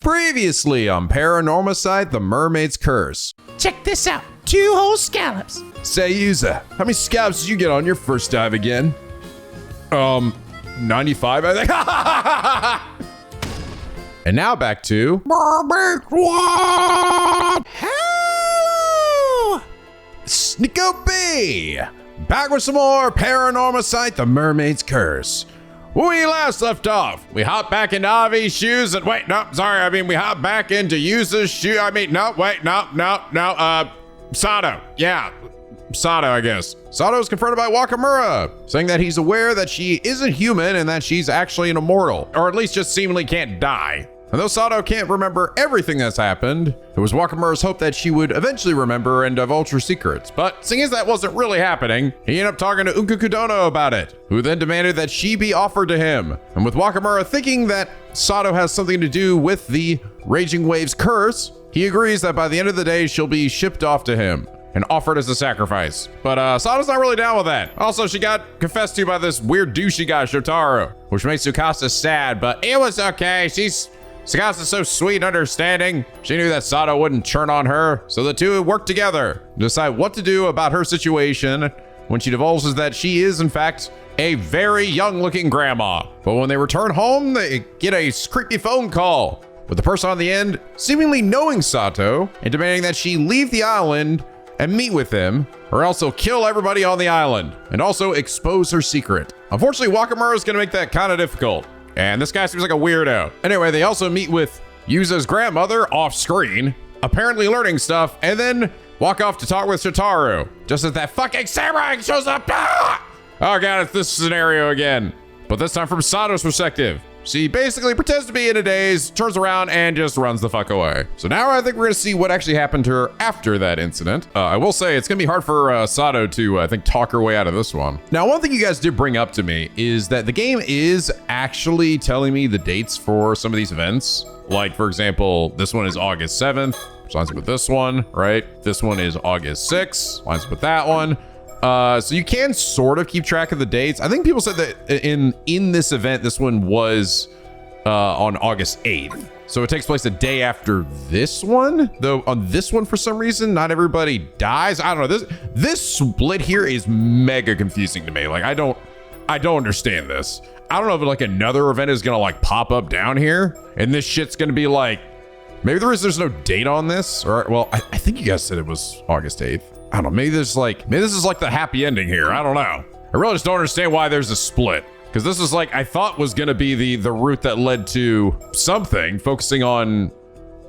Previously on Paranormasight, the Mermaid's Curse. Check this out, 2 whole scallops. Say, user, how many scallops did you get on your first dive again? 95, I think. And now back to Mermaid Ward. Hello! NicoB! Back with some more Paranormasight, the Mermaid's Curse. When we last left off, we hopped back into Avi's shoes and we hopped back into Yusa's shoe. Sato. Yeah, Sato, I guess. Sato is confronted by Wakamura, saying that he's aware that she isn't human and that she's actually an immortal, or at least just seemingly can't die. And though Sato can't remember everything that's happened, it was Wakamura's hope that she would eventually remember and divulge her secrets. But seeing as that wasn't really happening, he ended up talking to Unkukudono about it, who then demanded that she be offered to him. And with Wakamura thinking that Sato has something to do with the Raging Waves curse, he agrees that by the end of the day, she'll be shipped off to him and offered as a sacrifice. But Sato's not really down with that. Also, she got confessed to by this weird douchey guy, Shotaro, which makes Tsukasa sad, but it was okay. Tsukasa so sweet and understanding. She knew that Sato wouldn't turn on her, so the two worked together to decide what to do about her situation when she divulges that she is, in fact, a very young-looking grandma. But when they return home, they get a creepy phone call with the person on the end seemingly knowing Sato and demanding that she leave the island and meet with him, or else he'll kill everybody on the island and also expose her secret. Unfortunately, Wakamura is gonna make that kind of difficult. And this guy seems like a weirdo. Anyway, they also meet with Yusa's grandmother off screen, apparently learning stuff, and then walk off to talk with Shotaro, just as that fucking samurai shows up. Ah! Oh god, it's this scenario again. But this time from Sato's perspective. She basically pretends to be in a daze, turns around, and just runs the fuck away. So now I think we're gonna see what actually happened to her after that incident. I will say it's gonna be hard for Sato to, I think, talk her way out of this one. Now, one thing you guys did bring up to me is that the game is actually telling me the dates for some of these events. Like, for example, this one is August 7th, which lines up with this one, right? This one is August 6th, lines up with that one. So you can sort of keep track of the dates. I think people said that in this event, this one was on August 8th. So it takes place a day after this one, though on this one, for some reason, not everybody dies. I don't know. This split here is mega confusing to me. Like, I don't understand this. I don't know if like another event is gonna like pop up down here and this shit's gonna be like, maybe there's no date on this, or well, I think you guys said it was August 8th. I don't know, maybe this is like the happy ending here. I don't know. I really just don't understand why there's a split. Because this is like, I thought was gonna be the route that led to something, focusing on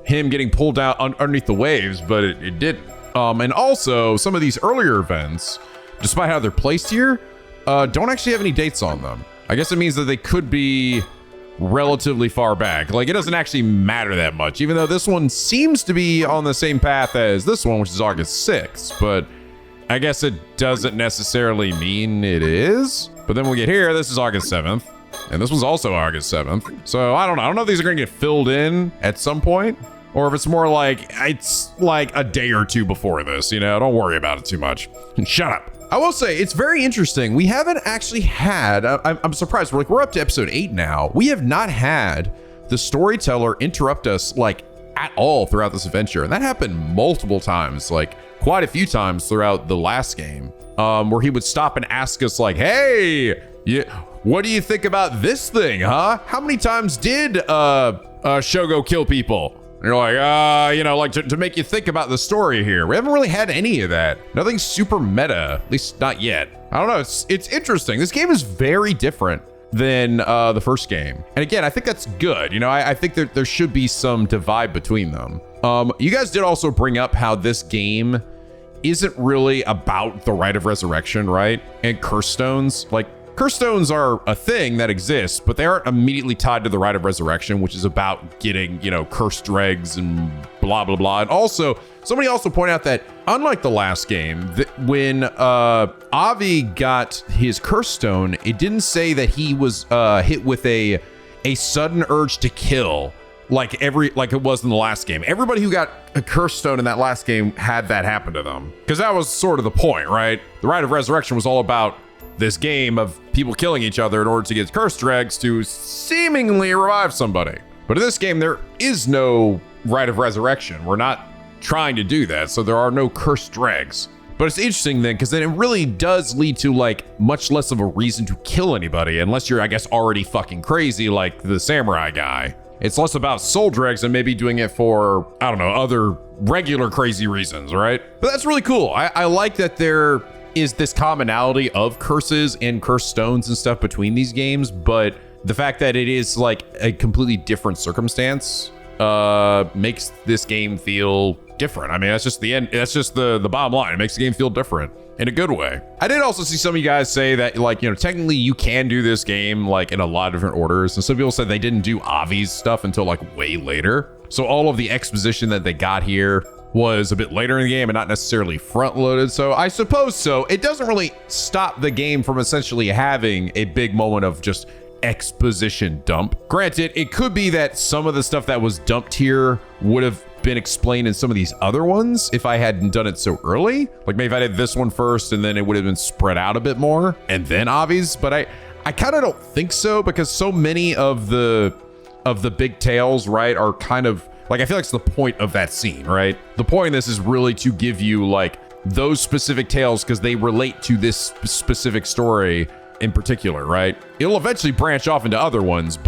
him getting pulled out underneath the waves, but it didn't. And also, some of these earlier events, despite how they're placed here, don't actually have any dates on them. I guess it means that they could be relatively far back. Like, it doesn't actually matter that much, even though this one seems to be on the same path as this one, which is August 6th, but I guess it doesn't necessarily mean it is. But then we get here, this is August 7th, and this one's also August 7th. So I don't know. I don't know if these are gonna get filled in at some point, or if it's more like, it's like a day or two before this, you know? Don't worry about it too much. Shut up. I will say, it's very interesting. We haven't actually had, I'm surprised, we're up to episode 8 now. We have not had the storyteller interrupt us like at all throughout this adventure. And that happened multiple times, like quite a few times throughout the last game, where he would stop and ask us like, hey, what do you think about this thing, huh? How many times did Shogo kill people? And you're like, you know, like to make you think about the story here. We haven't really had any of that. Nothing super meta, at least not yet. I don't know, it's interesting. This game is very different than the first game. And again, I think that's good. You know, I think that there should be some divide between them. You guys did also bring up how this game isn't really about the Rite of Resurrection, right? And curse stones, like, curse stones are a thing that exists, but they aren't immediately tied to the Rite of Resurrection, which is about getting, you know, cursed dregs and blah, blah, blah. And also, somebody also pointed out that unlike the last game, when Avi got his curse stone, it didn't say that he was hit with a sudden urge to kill like it was in the last game. Everybody who got a curse stone in that last game had that happen to them. Because that was sort of the point, right? The Rite of Resurrection was all about this game of people killing each other in order to get curse dregs to seemingly revive somebody. But in this game, there is no rite of resurrection. We're not trying to do that, so there are no cursed dregs. But it's interesting then, because then it really does lead to like much less of a reason to kill anybody, unless you're, I guess, already fucking crazy like the samurai guy. It's less about soul dregs and maybe doing it for, I don't know, other regular crazy reasons, right? But that's really cool. I like that there is this commonality of curses and cursed stones and stuff between these games, but the fact that it is like a completely different circumstance makes this game feel different. I mean, that's just the end. That's just the bottom line. It makes the game feel different in a good way. I did also see some of you guys say that, like, you know, technically you can do this game like in a lot of different orders. And some people said they didn't do Avi's stuff until like way later. So all of the exposition that they got here was a bit later in the game and not necessarily front loaded. So I suppose so. It doesn't really stop the game from essentially having a big moment of just exposition dump. Granted, it could be that some of the stuff that was dumped here would have been explained in some of these other ones if I hadn't done it so early. Like maybe if I did this one first and then it would have been spread out a bit more and then Avi's, but I kind of don't think so, because so many of the big tales, right, are kind of like, I feel like it's the point of that scene, right? The point of this is really to give you like those specific tales because they relate to this specific story in particular, right? It'll eventually branch off into other ones,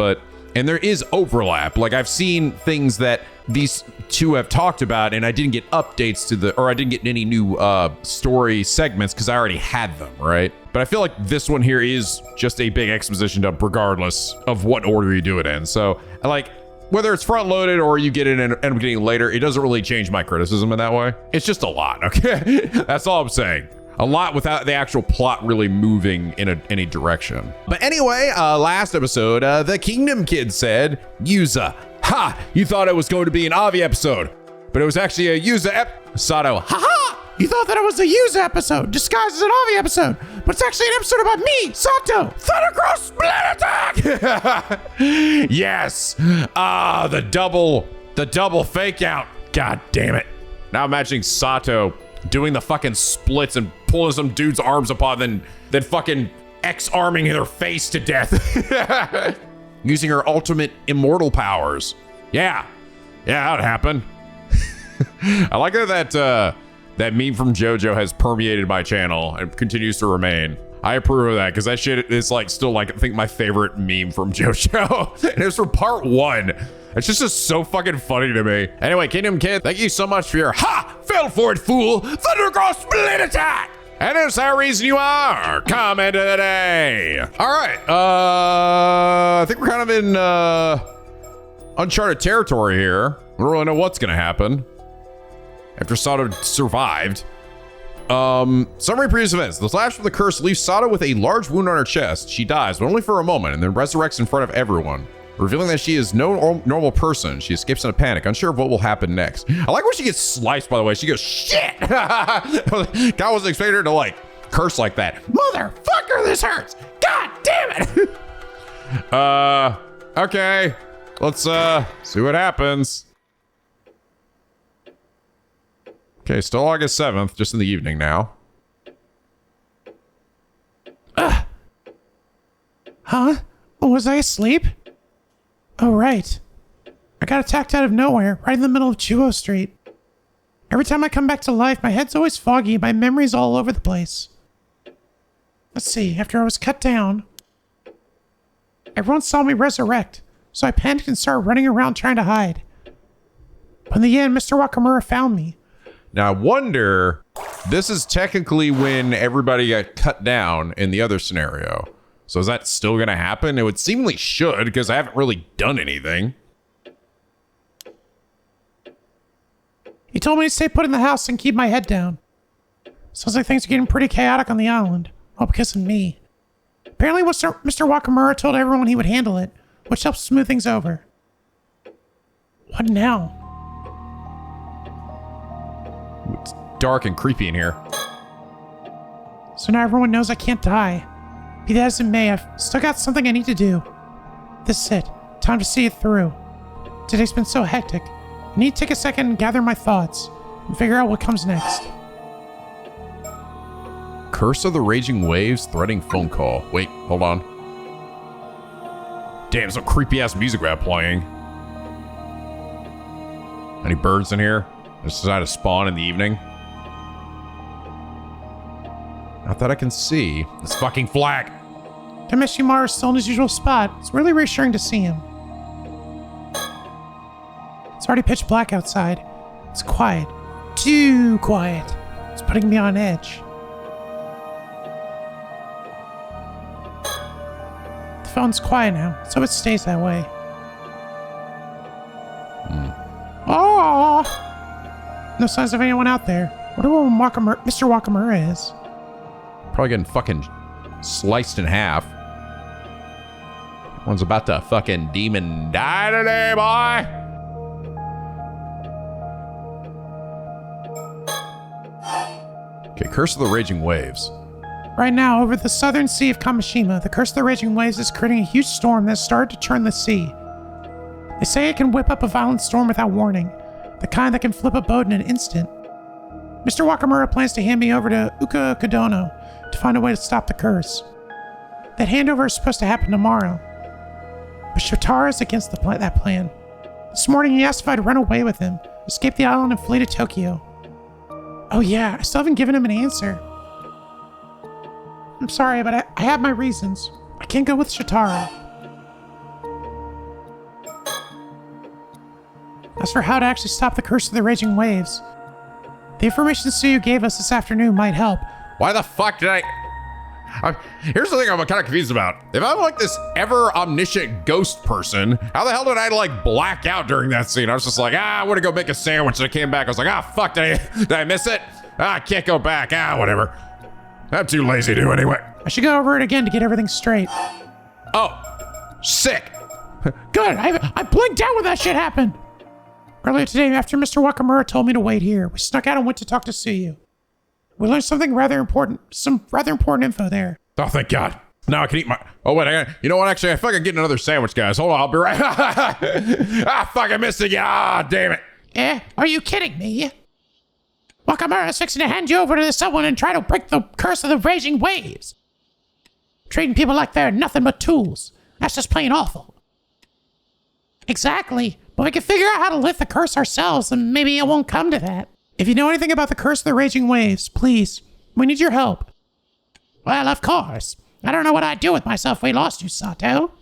and there is overlap. Like I've seen things that these two have talked about and I didn't get updates to or I didn't get any new story segments because I already had them, right? But I feel like this one here is just a big exposition dump regardless of what order you do it in. So like, whether it's front loaded or you get it and end up getting it later, it doesn't really change my criticism in that way. It's just a lot, okay? That's all I'm saying. A lot without the actual plot really moving in any direction. But anyway, last episode, the Kingdom Kid said, Yuza, ha! You thought it was going to be an Avi episode, but it was actually a Yuza Sato, ha ha! You thought that it was a Yuza episode disguised as an Avi episode, but it's actually an episode about me, Sato. Thundercross Split Attack! Yes! The double fake out. God damn it. Now imagining Sato doing the fucking splits and pulling some dude's arms apart, then fucking X-arming their face to death. Using her ultimate immortal powers. Yeah, that would happen. I like that meme from JoJo has permeated my channel and continues to remain. I approve of that because that shit is like still like I think my favorite meme from JoJo. And it was from part 1. It's just so fucking funny to me. Anyway, Kingdom Kid, thank you so much for your fell for it, fool, Thundercross Split Attack. And is that reason you are comment of the day. All right, I think we're kind of in uncharted territory here. I don't really know what's gonna happen after Sato survived. Summary previous events. The slash from the curse leaves Sato with a large wound on her chest. She dies, but only for a moment, and then resurrects in front of everyone, revealing that she is no normal person. She escapes in a panic, unsure of what will happen next. I like when she gets sliced, by the way. She goes, shit! God wasn't expecting her to, like, curse like that. Motherfucker, this hurts! God damn it! Okay. Let's, see what happens. Okay, still August 7th, just in the evening now. Huh? Was I asleep? Oh, right. I got attacked out of nowhere, right in the middle of Chuo Street. Every time I come back to life, my head's always foggy and my memory's all over the place. Let's see, after I was cut down, everyone saw me resurrect, so I panicked and started running around trying to hide. But in the end, Mr. Wakamura found me. Now, I wonder, this is technically when everybody got cut down in the other scenario. So is that still going to happen? It would seemingly should, because I haven't really done anything. He told me to stay put in the house and keep my head down. Sounds like things are getting pretty chaotic on the island. All because of me. Apparently Mr. Wakamura told everyone he would handle it, which helps smooth things over. What now? It's dark and creepy in here. So now everyone knows I can't die. Be that as it may, I've still got something I need to do. This is it. Time to see it through. Today's been so hectic. I need to take a second and gather my thoughts and figure out what comes next. Curse of the Raging Waves, threatening phone call. Wait, hold on. Damn, some creepy ass music rap playing. Any birds in here? Just decide to spawn in the evening? Not that I can see. This fucking flag. Kamishimara is still in his usual spot. It's really reassuring to see him. It's already pitch black outside. It's quiet. Too quiet. It's putting me on edge. The phone's quiet now, so it stays that way. Oh! No signs of anyone out there. Wonder where Mr. Wakamura is. Probably getting fucking sliced in half. One's about to fucking demon die today, boy. Okay, Curse of the Raging Waves. Right now, over the southern sea of Kamishima, the Curse of the Raging Waves is creating a huge storm that started to churn the sea. They say it can whip up a violent storm without warning, the kind that can flip a boat in an instant. Mr. Wakamura plans to hand me over to Uka Kodono to find a way to stop the curse. That handover is supposed to happen tomorrow. But Shotaro is against that plan. This morning he asked if I'd run away with him, escape the island and flee to Tokyo. Oh yeah, I still haven't given him an answer. I'm sorry, but I have my reasons. I can't go with Shotaro. As for how to actually stop the Curse of the Raging Waves, the information Suyu gave us this afternoon might help. Why the fuck did here's the thing I'm kind of confused about. If I'm like this ever omniscient ghost person, how the hell did I like black out during that scene? I was just like, I want to go make a sandwich. And I came back. I was like, fuck, did I miss it? I can't go back. Whatever. I'm too lazy to anyway. I should go over it again to get everything straight. Oh, sick. Good. I blinked out when that shit happened. Earlier today, after Mr. Wakamura told me to wait here, we snuck out and went to talk to Suyu. We learned some rather important info there. Oh, thank God. Now I can eat my... Oh, wait, you know what? Actually, I fucking get another sandwich, guys. Hold on, I'll be right... fuck, I missed it. Damn it. Are you kidding me? Wakamura's fixing to hand you over to someone and try to break the Curse of the Raging Waves. Treating people like they're nothing but tools. That's just plain awful. Exactly. But we can figure out how to lift the curse ourselves, and maybe it won't come to that. If you know anything about the Curse of the Raging Waves, please, we need your help. Well, of course. I don't know what I'd do with myself if we lost you, Sato.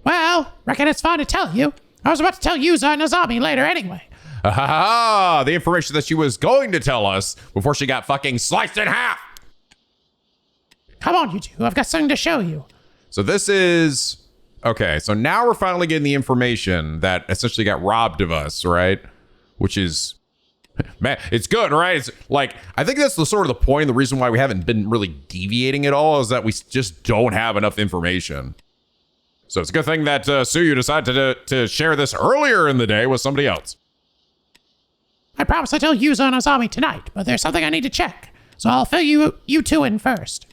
Well, reckon it's fine to tell you. I was about to tell Yuza and Azami later anyway. The information that she was going to tell us before she got fucking sliced in half. Come on, you two. I've got something to show you. So this is... Okay, so now we're finally getting the information that essentially got robbed of us, right? Which is... Man, it's good, right? It's like, I think that's the sort of the point, the reason why we haven't been really deviating at all is that we just don't have enough information. So it's a good thing that Suyu decided to share this earlier in the day with somebody else. I promise I'll tell Yuza and Azami tonight, but there's something I need to check. So I'll fill you two in first.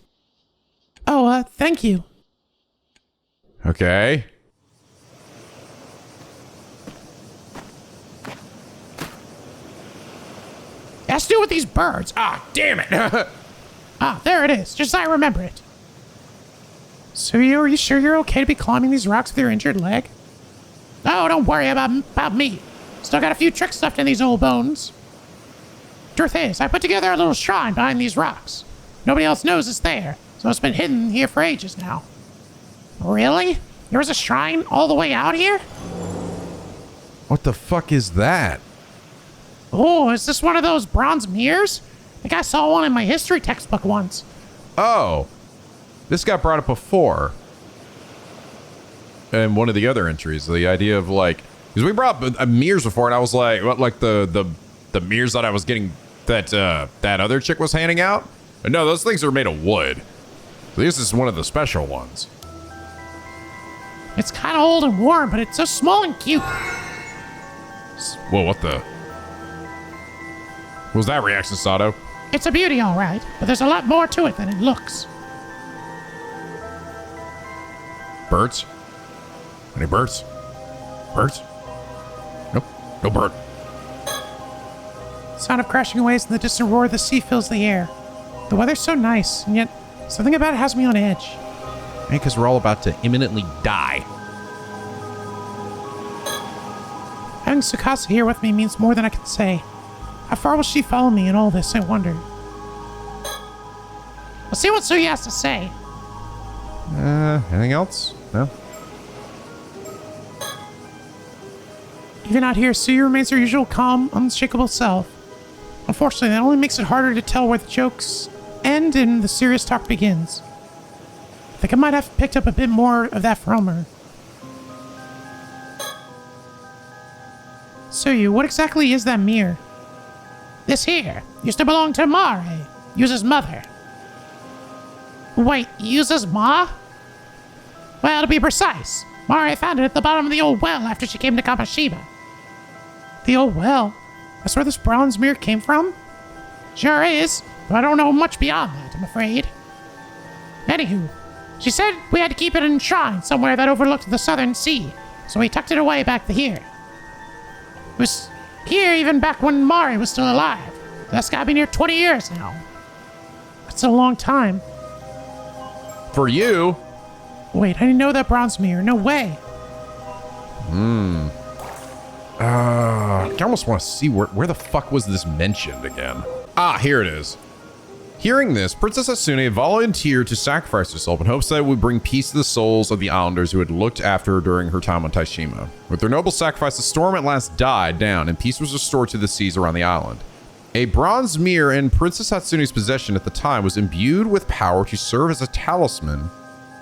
Oh, thank you. Okay. It has to do with these birds. Damn it. There it is, just as I remember it. So are you sure you're okay to be climbing these rocks with your injured leg? Oh, don't worry about me. Still got a few tricks left in these old bones. Truth is, I put together a little shrine behind these rocks. Nobody else knows it's there, so it's been hidden here for ages now. Really? There was a shrine all the way out here? What the fuck is that? Oh, is this one of those bronze mirrors? I think I saw one in my history textbook once. Oh, this got brought up before. And one of the other entries, the idea of like, because we brought up mirrors before, and I was like, what, like the mirrors that I was getting that that other chick was handing out? But no, those things are made of wood. So this is one of the special ones. It's kind of old and worn, but it's so small and cute. Whoa, what the? What was that reaction, Sato? It's a beauty, all right, but there's a lot more to it than it looks. Birds? Any birds? Birds? Nope, no bird. Sound of crashing waves and the distant roar of the sea fills the air. The weather's so nice, and yet something about it has me on edge. Because we're all about to imminently die. Having Tsukasa here with me means more than I can say. How far will she follow me in all this, I wonder? We'll see what Suya has to say. Anything else? No? Even out here, Suya remains her usual calm, unshakable self. Unfortunately, that only makes it harder to tell where the jokes end and the serious talk begins. I think I might have picked up a bit more of that from her. Suya, what exactly is that mirror? This here used to belong to Mare, Yuza's mother. Wait, Yuza's ma? Well, to be precise, Mare found it at the bottom of the old well after she came to Kamashima. The old well? That's where this bronze mirror came from? Sure is, but I don't know much beyond that, I'm afraid. Anywho, she said we had to keep it enshrined somewhere that overlooked the southern sea, so we tucked it away back to here. It was here even back when Mare was still alive. That's gotta be near 20 years now. That's a long time. For you? Wait, I didn't know that bronze mirror. No way. I almost want to see where the fuck was this mentioned again. Ah, here it is. Hearing this, Princess Hatsune volunteered to sacrifice herself in hopes that it would bring peace to the souls of the islanders who had looked after her during her time on Taishima. With their noble sacrifice, the storm at last died down and peace was restored to the seas around the island. A bronze mirror in Princess Hatsune's possession at the time was imbued with power to serve as a talisman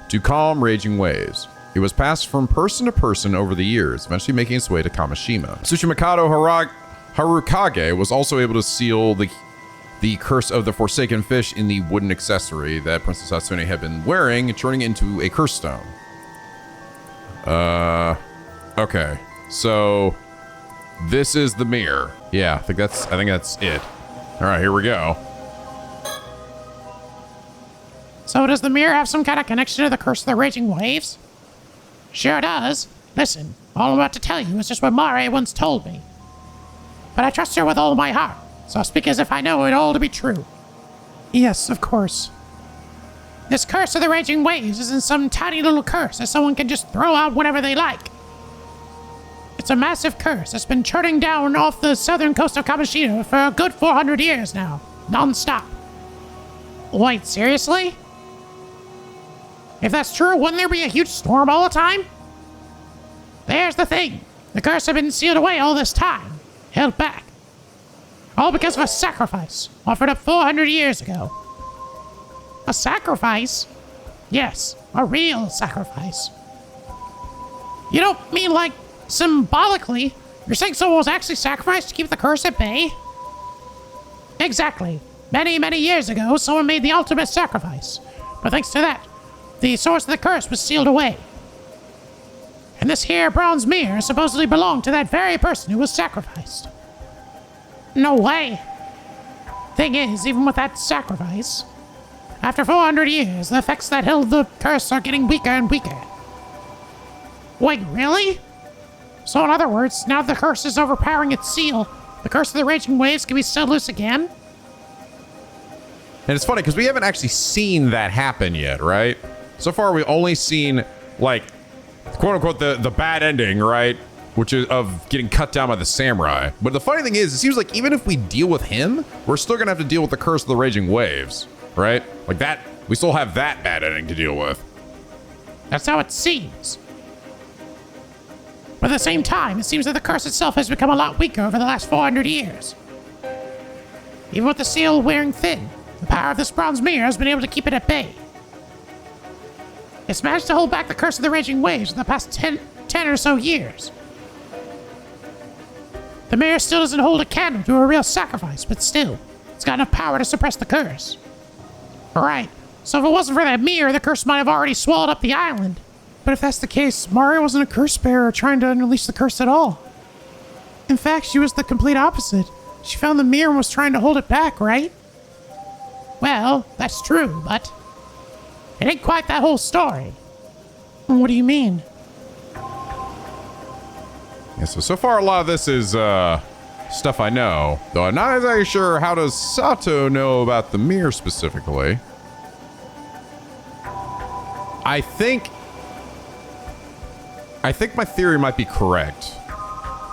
to calm raging waves. It was passed from person to person over the years, eventually making its way to Kamashima. Tsuchimikado Harukage was also able to seal the curse of the Forsaken Fish in the wooden accessory that Princess Hatsune had been wearing, turning it into a curse stone. Okay. So this is the mirror. Yeah, I think that's it. All right, here we go. So does the mirror have some kind of connection to the curse of the raging waves? Sure does. Listen, all I'm about to tell you is just what Mare once told me. But I trust her with all my heart, so I'll speak as if I know it all to be true. Yes, of course. This curse of the raging waves isn't some tiny little curse that someone can just throw out whenever they like. It's a massive curse that's been churning down off the southern coast of Kamashima for a good 400 years now, non-stop. Wait, seriously? If that's true, wouldn't there be a huge storm all the time? There's the thing. The curse had been sealed away all this time, held back. All because of a sacrifice offered up 400 years ago. A sacrifice? Yes, a real sacrifice. You don't mean like symbolically? You're saying someone was actually sacrificed to keep the curse at bay? Exactly. Many, many years ago, someone made the ultimate sacrifice. But thanks to that, the source of the curse was sealed away. And this here bronze mirror supposedly belonged to that very person who was sacrificed. No way. Thing is, even with that sacrifice, after 400 years, the effects that held the curse are getting weaker and weaker. Wait, really? So in other words, now the curse is overpowering its seal, the curse of the raging waves can be set loose again? And it's funny because we haven't actually seen that happen yet, right? So far, we've only seen, like, quote unquote, the bad ending, right? Which is of getting cut down by the samurai. But the funny thing is, it seems like even if we deal with him, we're still gonna have to deal with the curse of the raging waves, right? Like that, we still have that bad ending to deal with. That's how it seems. But at the same time, it seems that the curse itself has become a lot weaker over the last 400 years. Even with the seal wearing thin, the power of this bronze mirror has been able to keep it at bay. It's managed to hold back the curse of the raging waves in the past 10 or so years. The mirror still doesn't hold a candle to a real sacrifice, but still, it's got enough power to suppress the curse. Right, so if it wasn't for that mirror, the curse might have already swallowed up the island. But if that's the case, Mario wasn't a curse bearer trying to unleash the curse at all. In fact, she was the complete opposite. She found the mirror and was trying to hold it back, right? Well, that's true, but it ain't quite that whole story. What do you mean? Yeah, so far a lot of this is stuff I know, though I'm not exactly sure how does Sato know about the mirror specifically. I think my theory might be correct.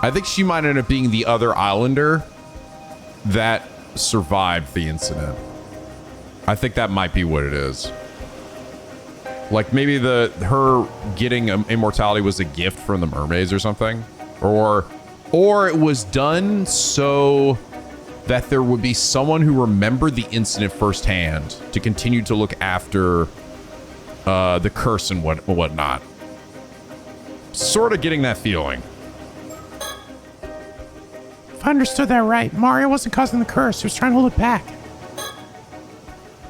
I think she might end up being the other islander that survived the incident. I think that might be what it is. Like maybe her getting immortality was a gift from the mermaids or something, or it was done so that there would be someone who remembered the incident firsthand to continue to look after the curse and whatnot. Sort of getting that feeling. If I understood that right, Mario wasn't causing the curse. He was trying to hold it back.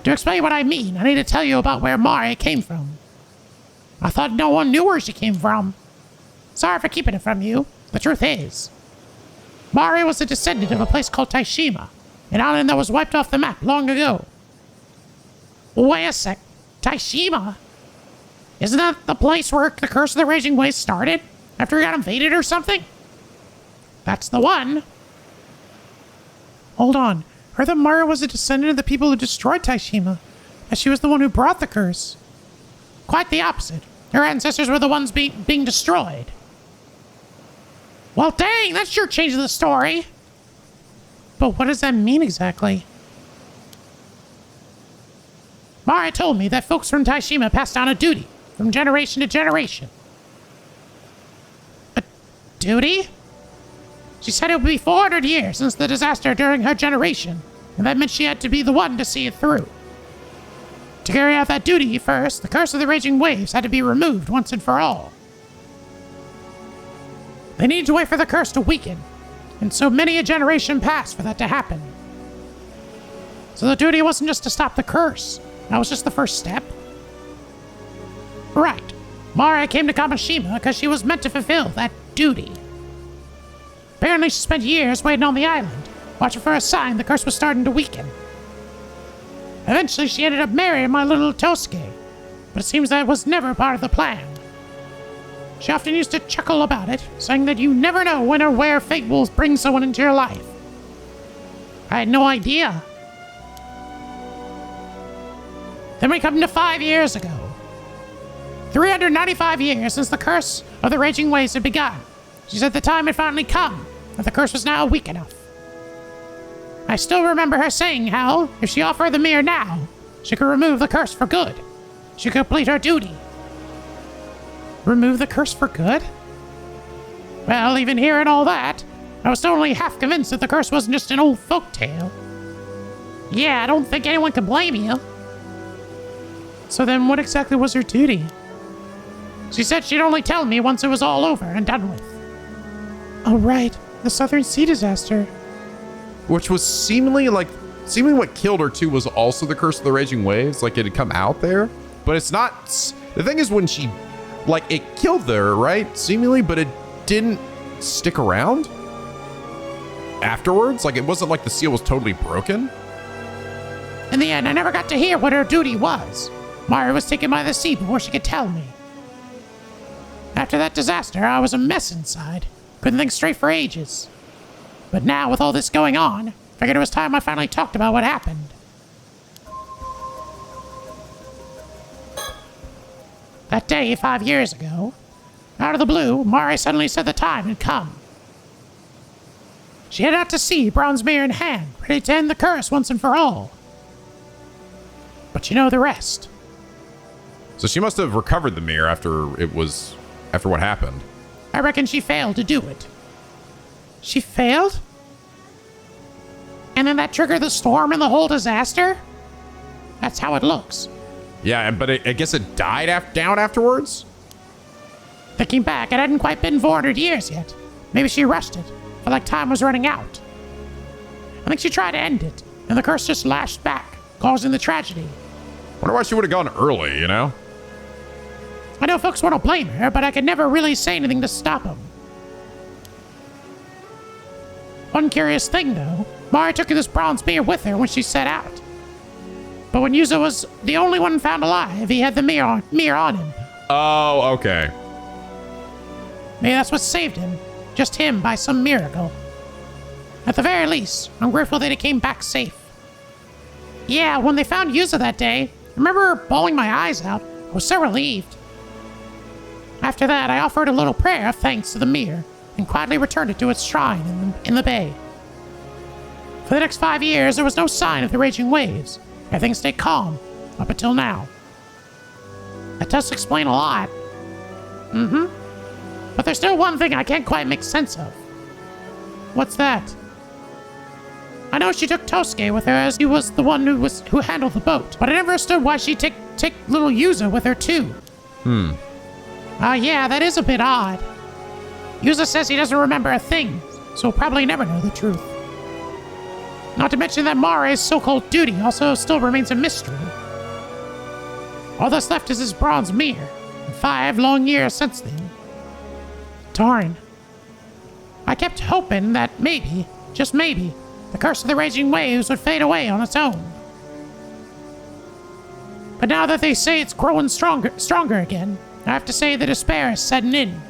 To explain what I mean, I need to tell you about where Mario came from. I thought no one knew where she came from. Sorry for keeping it from you. The truth is, Mario was a descendant of a place called Taishima, an island that was wiped off the map long ago. Wait a sec. Taishima? Isn't that the place where the Curse of the Raging Waves started? After it got invaded or something? That's the one. Hold on. Heard that Mario was a descendant of the people who destroyed Taishima, as she was the one who brought the curse. Quite the opposite. Her ancestors were the ones being destroyed. Well, dang, that sure changes the story. But what does that mean exactly? Mario told me that folks from Taishima passed down a duty from generation to generation. A duty? She said it would be 400 years since the disaster during her generation, and that meant she had to be the one to see it through. To carry out that duty first, the Curse of the Raging Waves had to be removed once and for all. They needed to wait for the curse to weaken, and so many a generation passed for that to happen. So the duty wasn't just to stop the curse, that was just the first step. Right. Mara came to Kamishima because she was meant to fulfill that duty. Apparently she spent years waiting on the island, watching for a sign the curse was starting to weaken. Eventually she ended up marrying my little Tosuke, but it seems that was never part of the plan. She often used to chuckle about it, saying that you never know when or where fate will bring someone into your life. I had no idea. Then we come to 5 years ago. 395 years since the Curse of the Raging Waves had begun. She said the time had finally come, that the curse was now weak enough. I still remember her saying how, if she offered the mirror now, she could remove the curse for good. She could complete her duty. Remove the curse for good? Well, even hearing all that, I was still only half convinced that the curse wasn't just an old folk tale. Yeah, I don't think anyone can blame you. So then what exactly was her duty? She said she'd only tell me once it was all over and done with. Oh right, the Southern Sea disaster. Which was seemingly what killed her too was also the Curse of the Raging Waves. Like it had come out there, but it's not. The thing is when she, like it killed her, right? Seemingly, but it didn't stick around afterwards. Like it wasn't like the seal was totally broken. In the end, I never got to hear what her duty was. Mara was taken by the sea before she could tell me. After that disaster, I was a mess inside. Couldn't think straight for ages. But now, with all this going on, figured it was time I finally talked about what happened. That day, 5 years ago, out of the blue, Mari suddenly said the time had come. She headed out to sea, bronze mirror in hand, ready to end the curse once and for all. But you know the rest. So she must have recovered the mirror after what happened. I reckon she failed to do it. She failed? And then that triggered the storm and the whole disaster? That's how it looks. Yeah, but I guess it died down afterwards? Thinking back, it hadn't quite been 400 years yet. Maybe she rushed it, felt like time was running out. I think she tried to end it, and the curse just lashed back, causing the tragedy. Wonder why she would have gone early, you know? I know folks want to blame her, but I could never really say anything to stop them. One curious thing, though, Mari took this bronze mirror with her when she set out. But when Yuzo was the only one found alive, he had the mirror on him. Oh, okay. Maybe that's what saved him. Just him by some miracle. At the very least, I'm grateful that he came back safe. Yeah, when they found Yuzo that day, I remember bawling my eyes out, I was so relieved. After that, I offered a little prayer of thanks to the mirror and quietly returned it to its shrine in the bay. For the next 5 years, there was no sign of the raging waves. Everything stayed calm, up until now. That does explain a lot. But there's still one thing I can't quite make sense of. What's that? I know she took Tosuke with her as he was the one who handled the boat, but I never understood why she'd take little Yuza with her too. Yeah, that is a bit odd. Yuza says he doesn't remember a thing, so he'll probably never know the truth. Not to mention that Mare's so-called duty also still remains a mystery. All that's left is his bronze mirror, and 5 long years since then. Darn. I kept hoping that maybe, just maybe, the curse of the raging waves would fade away on its own. But now that they say it's growing stronger again, I have to say the despair is setting in.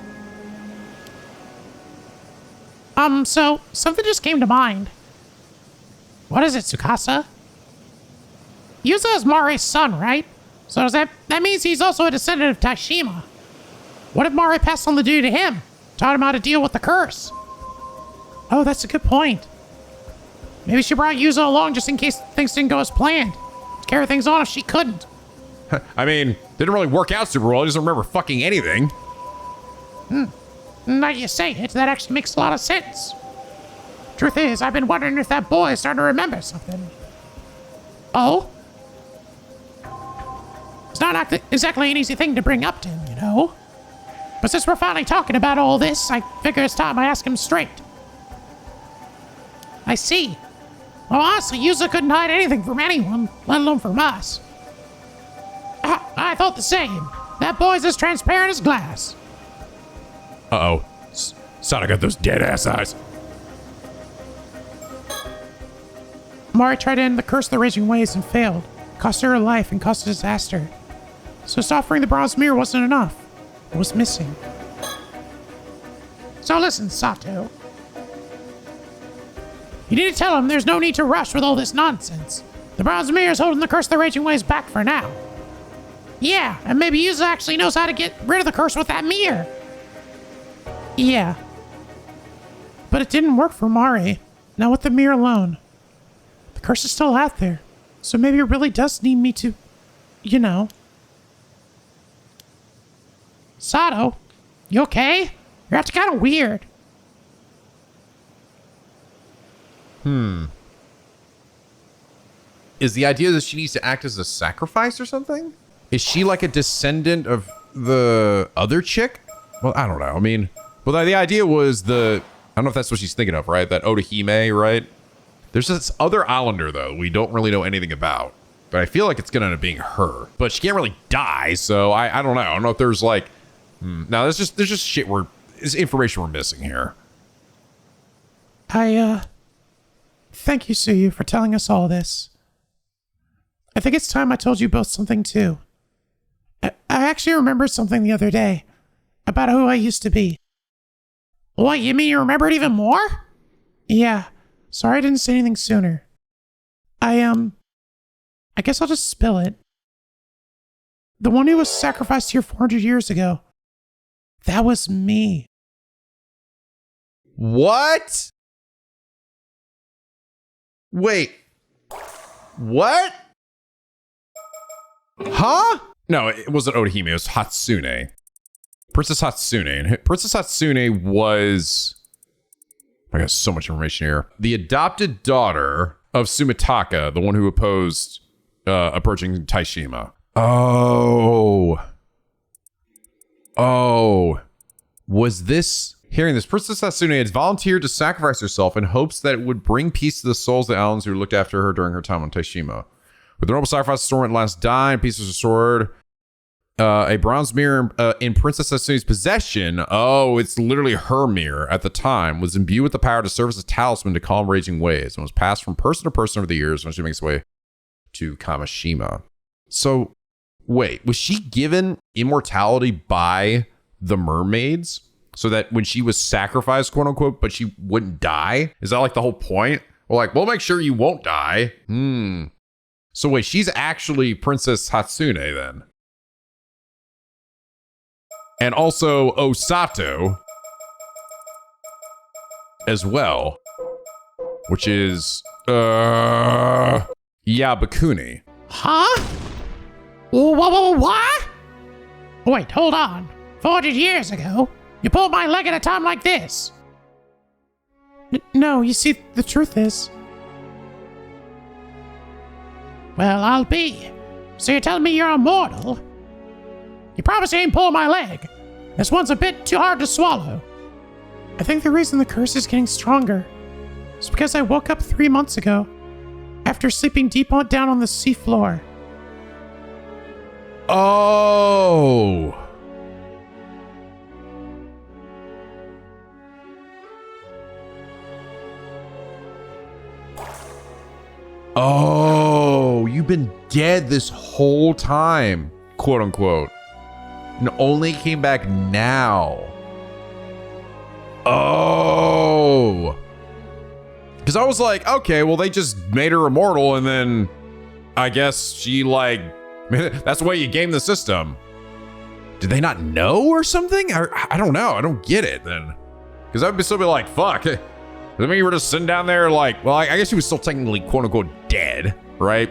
So, something just came to mind. What is it, Tsukasa? Yuza is Mare's son, right? So that means he's also a descendant of Taishima. What if Mare passed on the duty to him? Taught him how to deal with the curse? Oh, that's a good point. Maybe she brought Yuza along just in case things didn't go as planned. To carry things on if she couldn't. I mean, didn't really work out super well. I just don't remember fucking anything. Now you say it, that actually makes a lot of sense. Truth is, I've been wondering if that boy is starting to remember something. Oh? It's not exactly an easy thing to bring up to him, you know? But since we're finally talking about all this, I figure it's time I ask him straight. I see. Well, honestly, Yuza couldn't hide anything from anyone, let alone from us. I thought the same. That boy's as transparent as glass. Uh-oh. Sada got those dead-ass eyes. Mari tried to end the curse of the raging waves and failed. Cost her life and caused a disaster. So just offering the bronze mirror wasn't enough. It was missing. So listen, Sato. You need to tell him there's no need to rush with all this nonsense. The bronze mirror is holding the curse of the raging waves back for now. Yeah, and maybe Yuza actually knows how to get rid of the curse with that mirror. Yeah. But it didn't work for Mari. Not with the mirror alone. The curse is still out there. So maybe it really does need me to, you know. Sato, you okay? You're acting kind of weird. Is the idea that she needs to act as a sacrifice or something? Is she like a descendant of the other chick? Well, I don't know. I mean, well, the idea was I don't know if that's what she's thinking of, right? That Odahime, right? There's this other islander, though, we don't really know anything about. But I feel like it's going to end up being her. But she can't really die, so I don't know. I don't know if there's like... No, there's just shit it's information we're missing here. Thank you, Suyu, for telling us all this. I think it's time I told you both something, too. I actually remembered something the other day. About who I used to be. What, you mean you remember it even more? Yeah. Sorry I didn't say anything sooner. I guess I'll just spill it. The one who was sacrificed here 400 years ago. That was me. What? Wait. What? Huh? No, it wasn't Odahime. It was Hatsune. Princess Hatsune. And Princess Hatsune was... I got so much information here. The adopted daughter of Sumitaka, the one who opposed approaching Taishima. Oh. Was this... Hearing this, Princess Hatsune had volunteered to sacrifice herself in hopes that it would bring peace to the souls of the Allens who looked after her during her time on Taishima. With the noble sacrifice, the storm at last died, peace was restored. A bronze mirror in Princess Hatsune's possession, it's literally her mirror at the time, was imbued with the power to serve as a talisman to calm raging waves and was passed from person to person over the years when she makes her way to Kamishima. So, wait, was she given immortality by the mermaids so that when she was sacrificed, quote unquote, but she wouldn't die? Is that like the whole point? Well, like, we'll make sure you won't die. So wait, she's actually Princess Hatsune then. and also Osato as well, which is Yabakuni. Huh? What? Wait, hold on. 400 years ago, you pulled my leg at a time like this. No, you see, the truth is... Well, I'll be. So you're telling me you're immortal? You promise you ain't pulling my leg. This one's a bit too hard to swallow. I think the reason the curse is getting stronger is because I woke up 3 months ago after sleeping deep down on the seafloor. Oh. Oh, you've been dead this whole time, quote unquote, and only came back now. Oh. Because I was like, okay, well, they just made her immortal, and then I guess she, like, that's the way you game the system. Did they not know or something? I don't know. I don't get it then. Because I would still be like, fuck. I mean, you were just sitting down there like, well, I guess she was still technically quote unquote dead, right?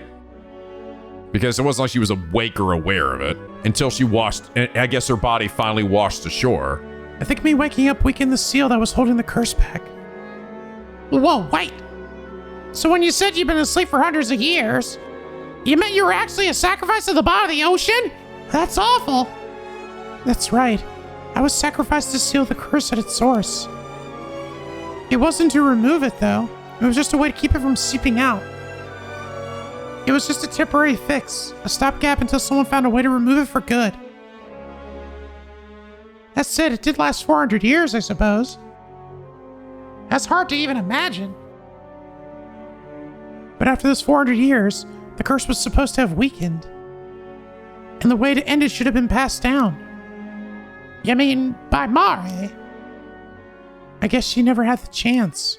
Because it wasn't like she was awake or aware of it until she washed, I guess her body finally washed ashore. I think me waking up weakened the seal that was holding the curse back. Whoa, wait. So when you said you've been asleep for hundreds of years, you meant you were actually a sacrifice to the bottom of the ocean? That's awful. That's right. I was sacrificed to seal the curse at its source. It wasn't to remove it, though. It was just a way to keep it from seeping out. It was just a temporary fix, a stopgap until someone found a way to remove it for good. That said, it did last 400 years, I suppose. That's hard to even imagine. But after those 400 years, the curse was supposed to have weakened. And the way to end it should have been passed down. You mean, by Mare? I guess she never had the chance.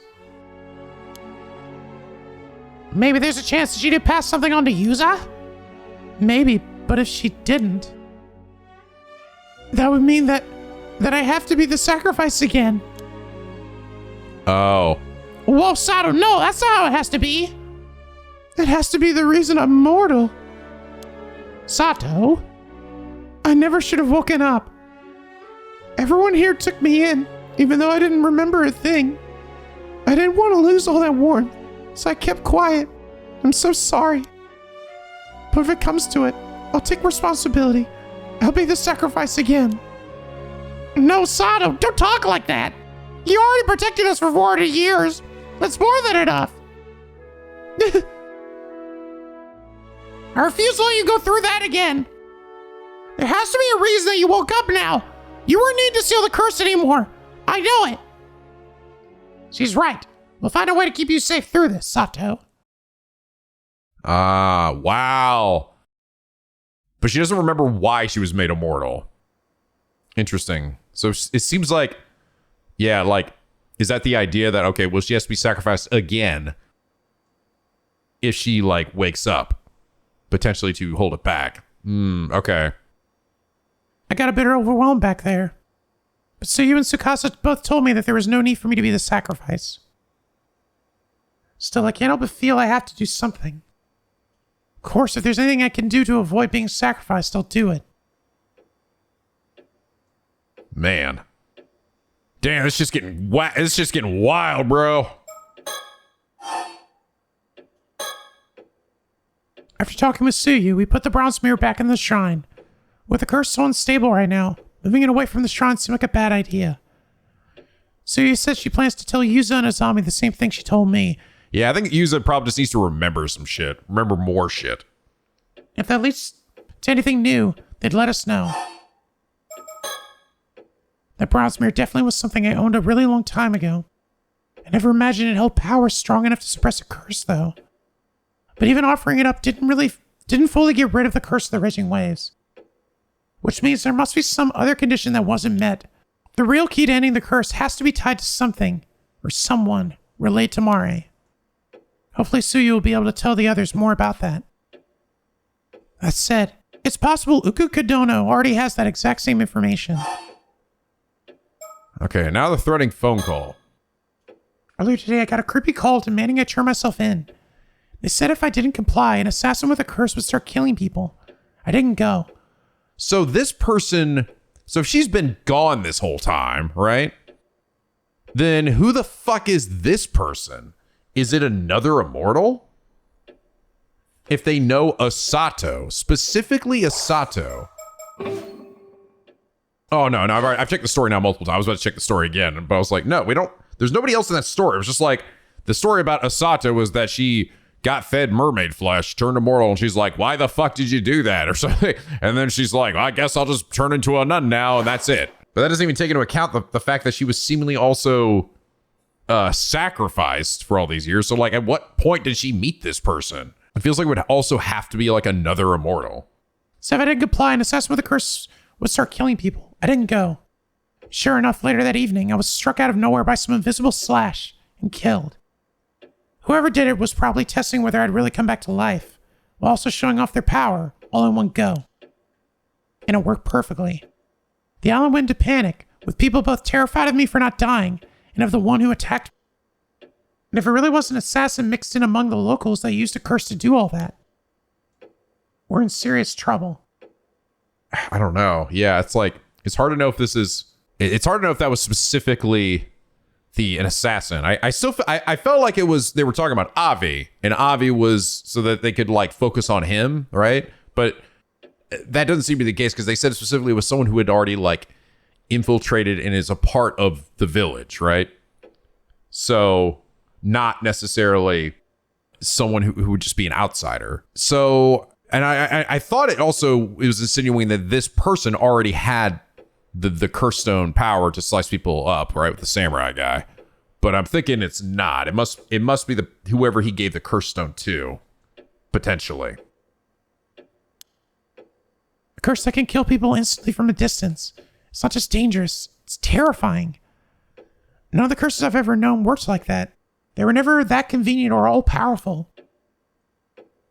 Maybe there's a chance that she did pass something on to Yuza? Maybe, but if she didn't, that would mean that I have to be the sacrifice again. Oh. Whoa, Sato, no, that's not how it has to be. It has to be the reason I'm mortal. Sato, I never should have woken up. Everyone here took me in, even though I didn't remember a thing. I didn't want to lose all that warmth, so I kept quiet. I'm so sorry. But if it comes to it, I'll take responsibility. I'll be the sacrifice again. No, Sato, don't talk like that. You already protected us for 400 years. That's more than enough. I refuse to let you go through that again. There has to be a reason that you woke up now. You weren't needing to seal the curse anymore. I know it. She's right. We'll find a way to keep you safe through this, Sato. Ah, wow. But she doesn't remember why she was made immortal. Interesting. So it seems like, yeah, like, is that the idea that, okay, well, she has to be sacrificed again if she, like, wakes up, potentially to hold it back? Okay. I got a bit overwhelmed back there. But so you and Tsukasa both told me that there was no need for me to be the sacrifice. Still, I can't help but feel I have to do something. Of course, if there's anything I can do to avoid being sacrificed, I'll do it. Man. Damn, it's just getting wild, bro. After talking with Suyu, we put the bronze mirror back in the shrine. With the curse so unstable right now, moving it away from the shrine seemed like a bad idea. Suyu says she plans to tell Yuza and Azami the same thing she told me. Yeah, I think Yuza probably just needs to remember some shit. Remember more shit. If that leads to anything new, they'd let us know. That bronze mirror definitely was something I owned a really long time ago. I never imagined it held power strong enough to suppress a curse, though. But even offering it up didn't fully get rid of the curse of the raging waves. Which means there must be some other condition that wasn't met. The real key to ending the curse has to be tied to something, or someone, related to Mare. Hopefully Suyu will be able to tell the others more about that. That said, It's possible Uku Kodono already has that exact same information. Okay, now the threatening phone call. Earlier today, I got a creepy call demanding I turn myself in. They said if I didn't comply, an assassin with a curse would start killing people. I didn't go. So this person, so if she's been gone this whole time, right? Then who the fuck is this person? Is it another immortal? If they know Asato, specifically Asato. Oh, no, I've checked the story now multiple times. I was about to check the story again, but I was like, no, there's nobody else in that story. It was just like, the story about Asato was that she got fed mermaid flesh, turned immortal, and she's like, why the fuck did you do that? Or something. And then she's like, well, I guess I'll just turn into a nun now, and that's it. But that doesn't even take into account the fact that she was seemingly also sacrificed for all these years. So, like, at what point did she meet this person? It feels like it would also have to be, like, another immortal. So if I didn't comply, an assassin with a curse would start killing people. I didn't go. Sure enough, later that evening, I was struck out of nowhere by some invisible slash and killed. Whoever did it was probably testing whether I'd really come back to life, while also showing off their power all in one go. And it worked perfectly. The island went into panic, with people both terrified of me for not dying and of the one who attacked me. And if it really was an assassin mixed in among the locals that used a curse to do all that, we're in serious trouble. I don't know. Yeah, it's like, it's hard to know if this is, it's hard to know if that was specifically an assassin. I felt like it was, they were talking about Avi, and Avi was so that they could like focus on him, right? But that doesn't seem to be the case, because they said specifically it was someone who had already like infiltrated and is a part of the village, right? So not necessarily someone who would just be an outsider. So, and I thought it was insinuating that this person already had the curse stone power to slice people up, right, with the samurai guy. But I'm thinking it's not. It must be whoever he gave the curse stone to, potentially. A curse that can kill people instantly from a distance. It's not just dangerous, it's terrifying. None of the curses I've ever known worked like that. They were never that convenient or all-powerful.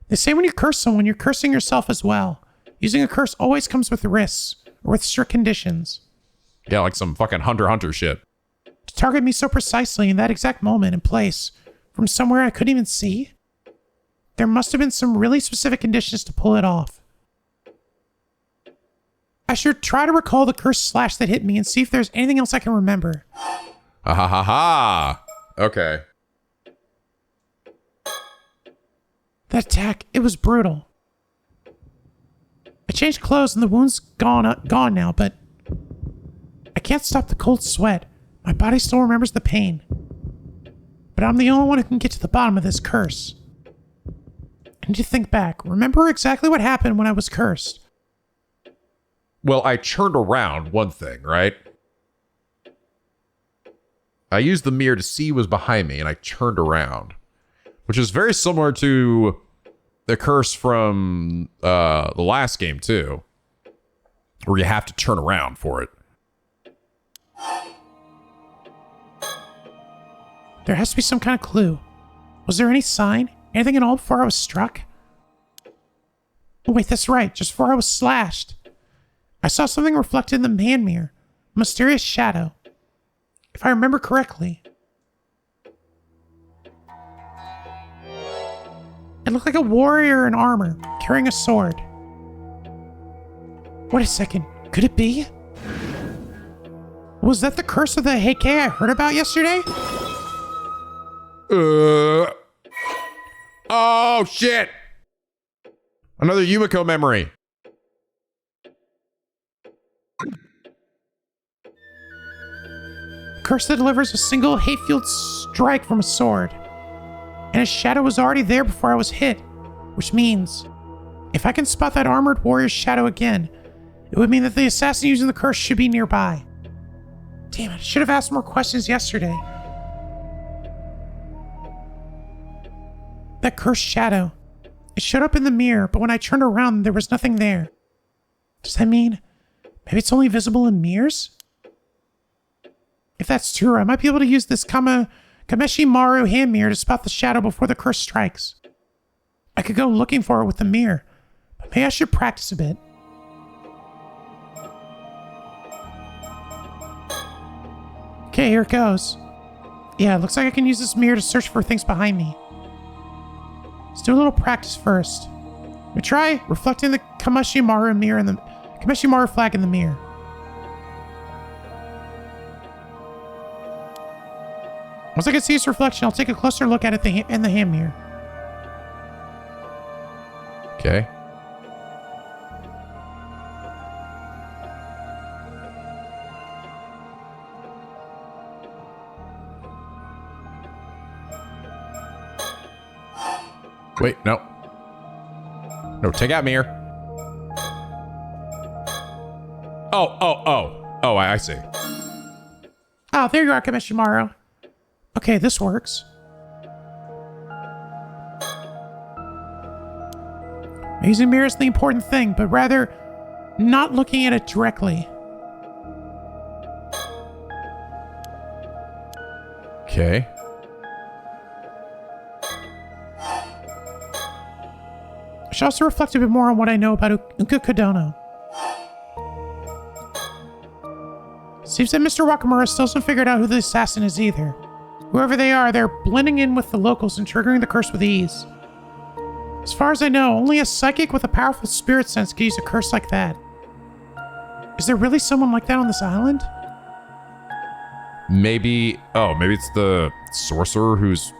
They say when you curse someone, you're cursing yourself as well. Using a curse always comes with risks, or with strict conditions. Yeah, like some fucking Hunter x Hunter shit. To target me so precisely in that exact moment and place, from somewhere I couldn't even see, there must have been some really specific conditions to pull it off. I should try to recall the curse slash that hit me and see if there's anything else I can remember. Ha ha ha ha. Okay. That attack, it was brutal. I changed clothes and the wound's gone now, but I can't stop the cold sweat. My body still remembers the pain. But I'm the only one who can get to the bottom of this curse. I need to think back. Remember exactly what happened when I was cursed. Well, I turned around, one thing, right? I used the mirror to see what was behind me, and I turned around. Which is very similar to the curse from the last game, too. Where you have to turn around for it. There has to be some kind of clue. Was there any sign? Anything at all before I was struck? Oh wait, that's right. Just before I was slashed. I saw something reflected in the man mirror. A mysterious shadow. If I remember correctly. It looked like a warrior in armor, carrying a sword. Wait a second. Could it be? Was that the curse of the Heike I heard about yesterday? Oh, shit! Another Yumiko memory. Curse that delivers a single hate-fueled strike from a sword. And his shadow was already there before I was hit. Which means, if I can spot that armored warrior's shadow again, it would mean that the assassin using the curse should be nearby. Damn it, I should have asked more questions yesterday. That cursed shadow. It showed up in the mirror, but when I turned around, there was nothing there. Does that mean maybe it's only visible in mirrors? If that's true, I might be able to use this Kameshi Maru hand mirror to spot the shadow before the curse strikes. I could go looking for it with the mirror, but maybe I should practice a bit. Okay, here it goes. Yeah, it looks like I can use this mirror to search for things behind me. Let's do a little practice first. We try reflecting the Kameshimaru mirror in the Kameshimaru flag in the mirror. Once I can see its reflection, I'll take a closer look at it in the hand mirror. Okay. Wait, no. No, take out mirror. Oh, I see. Oh, there you are, Kameshimaru. Okay, this works. Using mirror is the important thing, but rather not looking at it directly. Okay. I should also reflect a bit more on what I know about Unkukodono. Seems that Mr. Wakamura still hasn't figured out who the assassin is either. Whoever they are, they're blending in with the locals and triggering the curse with ease. As far as I know, only a psychic with a powerful spirit sense could use a curse like that. Is there really someone like that on this island? Maybe it's the sorcerer who's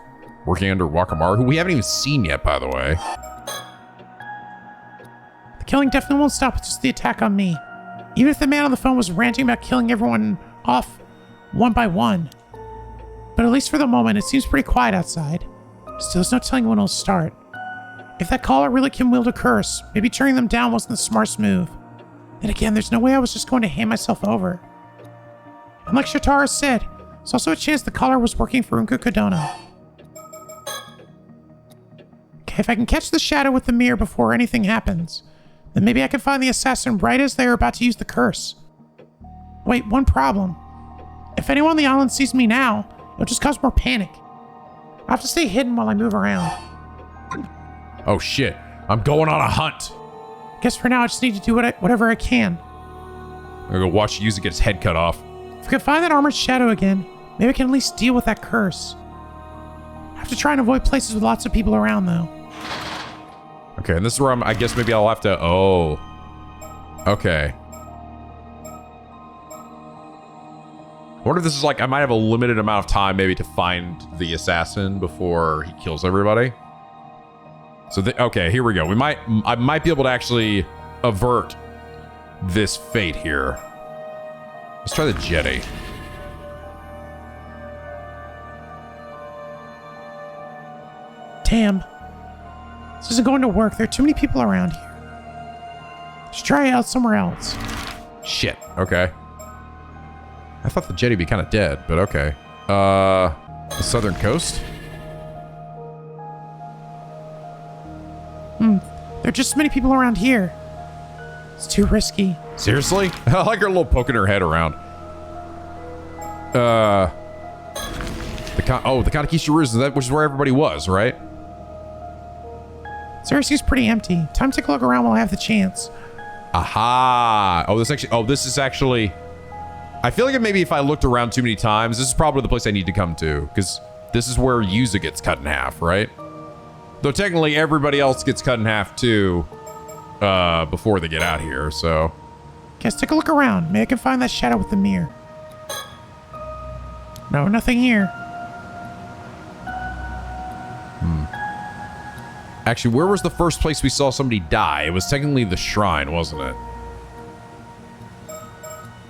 working under Wakamaru, who we haven't even seen yet, by the way. The killing definitely won't stop with just the attack on me. Even if the man on the phone was ranting about killing everyone off one by one. But at least for the moment, it seems pretty quiet outside. Still, there's no telling when it'll start. If that caller really can wield a curse, maybe turning them down wasn't the smartest move. Then again, there's no way I was just going to hand myself over. And like Shotaro said, there's also a chance the caller was working for Unkukodono. Okay, if I can catch the shadow with the mirror before anything happens, then maybe I can find the assassin right as they are about to use the curse. Wait, one problem. If anyone on the island sees me now, it'll just cause more panic. I'll have to stay hidden while I move around. Oh shit, I'm going on a hunt. Guess for now I just need to do whatever I can. I'm gonna go watch Yuzu get his head cut off. If I can find that armored shadow again, maybe I can at least deal with that curse. I have to try and avoid places with lots of people around though. Okay, and this is where I guess maybe I'll have to, okay. I wonder if this is like, I might have a limited amount of time maybe to find the assassin before he kills everybody. So, okay, here we go. I might be able to actually avert this fate here. Let's try the jetty. Damn. This isn't going to work. There are too many people around here. Let's try it out somewhere else. Shit. Okay. I thought the jetty would be kind of dead, but okay. The southern coast? There are just as many people around here. It's too risky. Seriously? I like her little poking her head around. The Kanekisha Ruse, which is where everybody was, right? This area seems pretty empty. Time to take a look around while I have the chance. Aha! This is actually... I feel like maybe if I looked around too many times, this is probably the place I need to come to, because this is where Yuzu gets cut in half, right? Though technically everybody else gets cut in half too, before they get out here, so... Guess take a look around. Maybe I can find that shadow with the mirror. No, nothing here. Actually, where was the first place we saw somebody die? It was technically the shrine, wasn't it?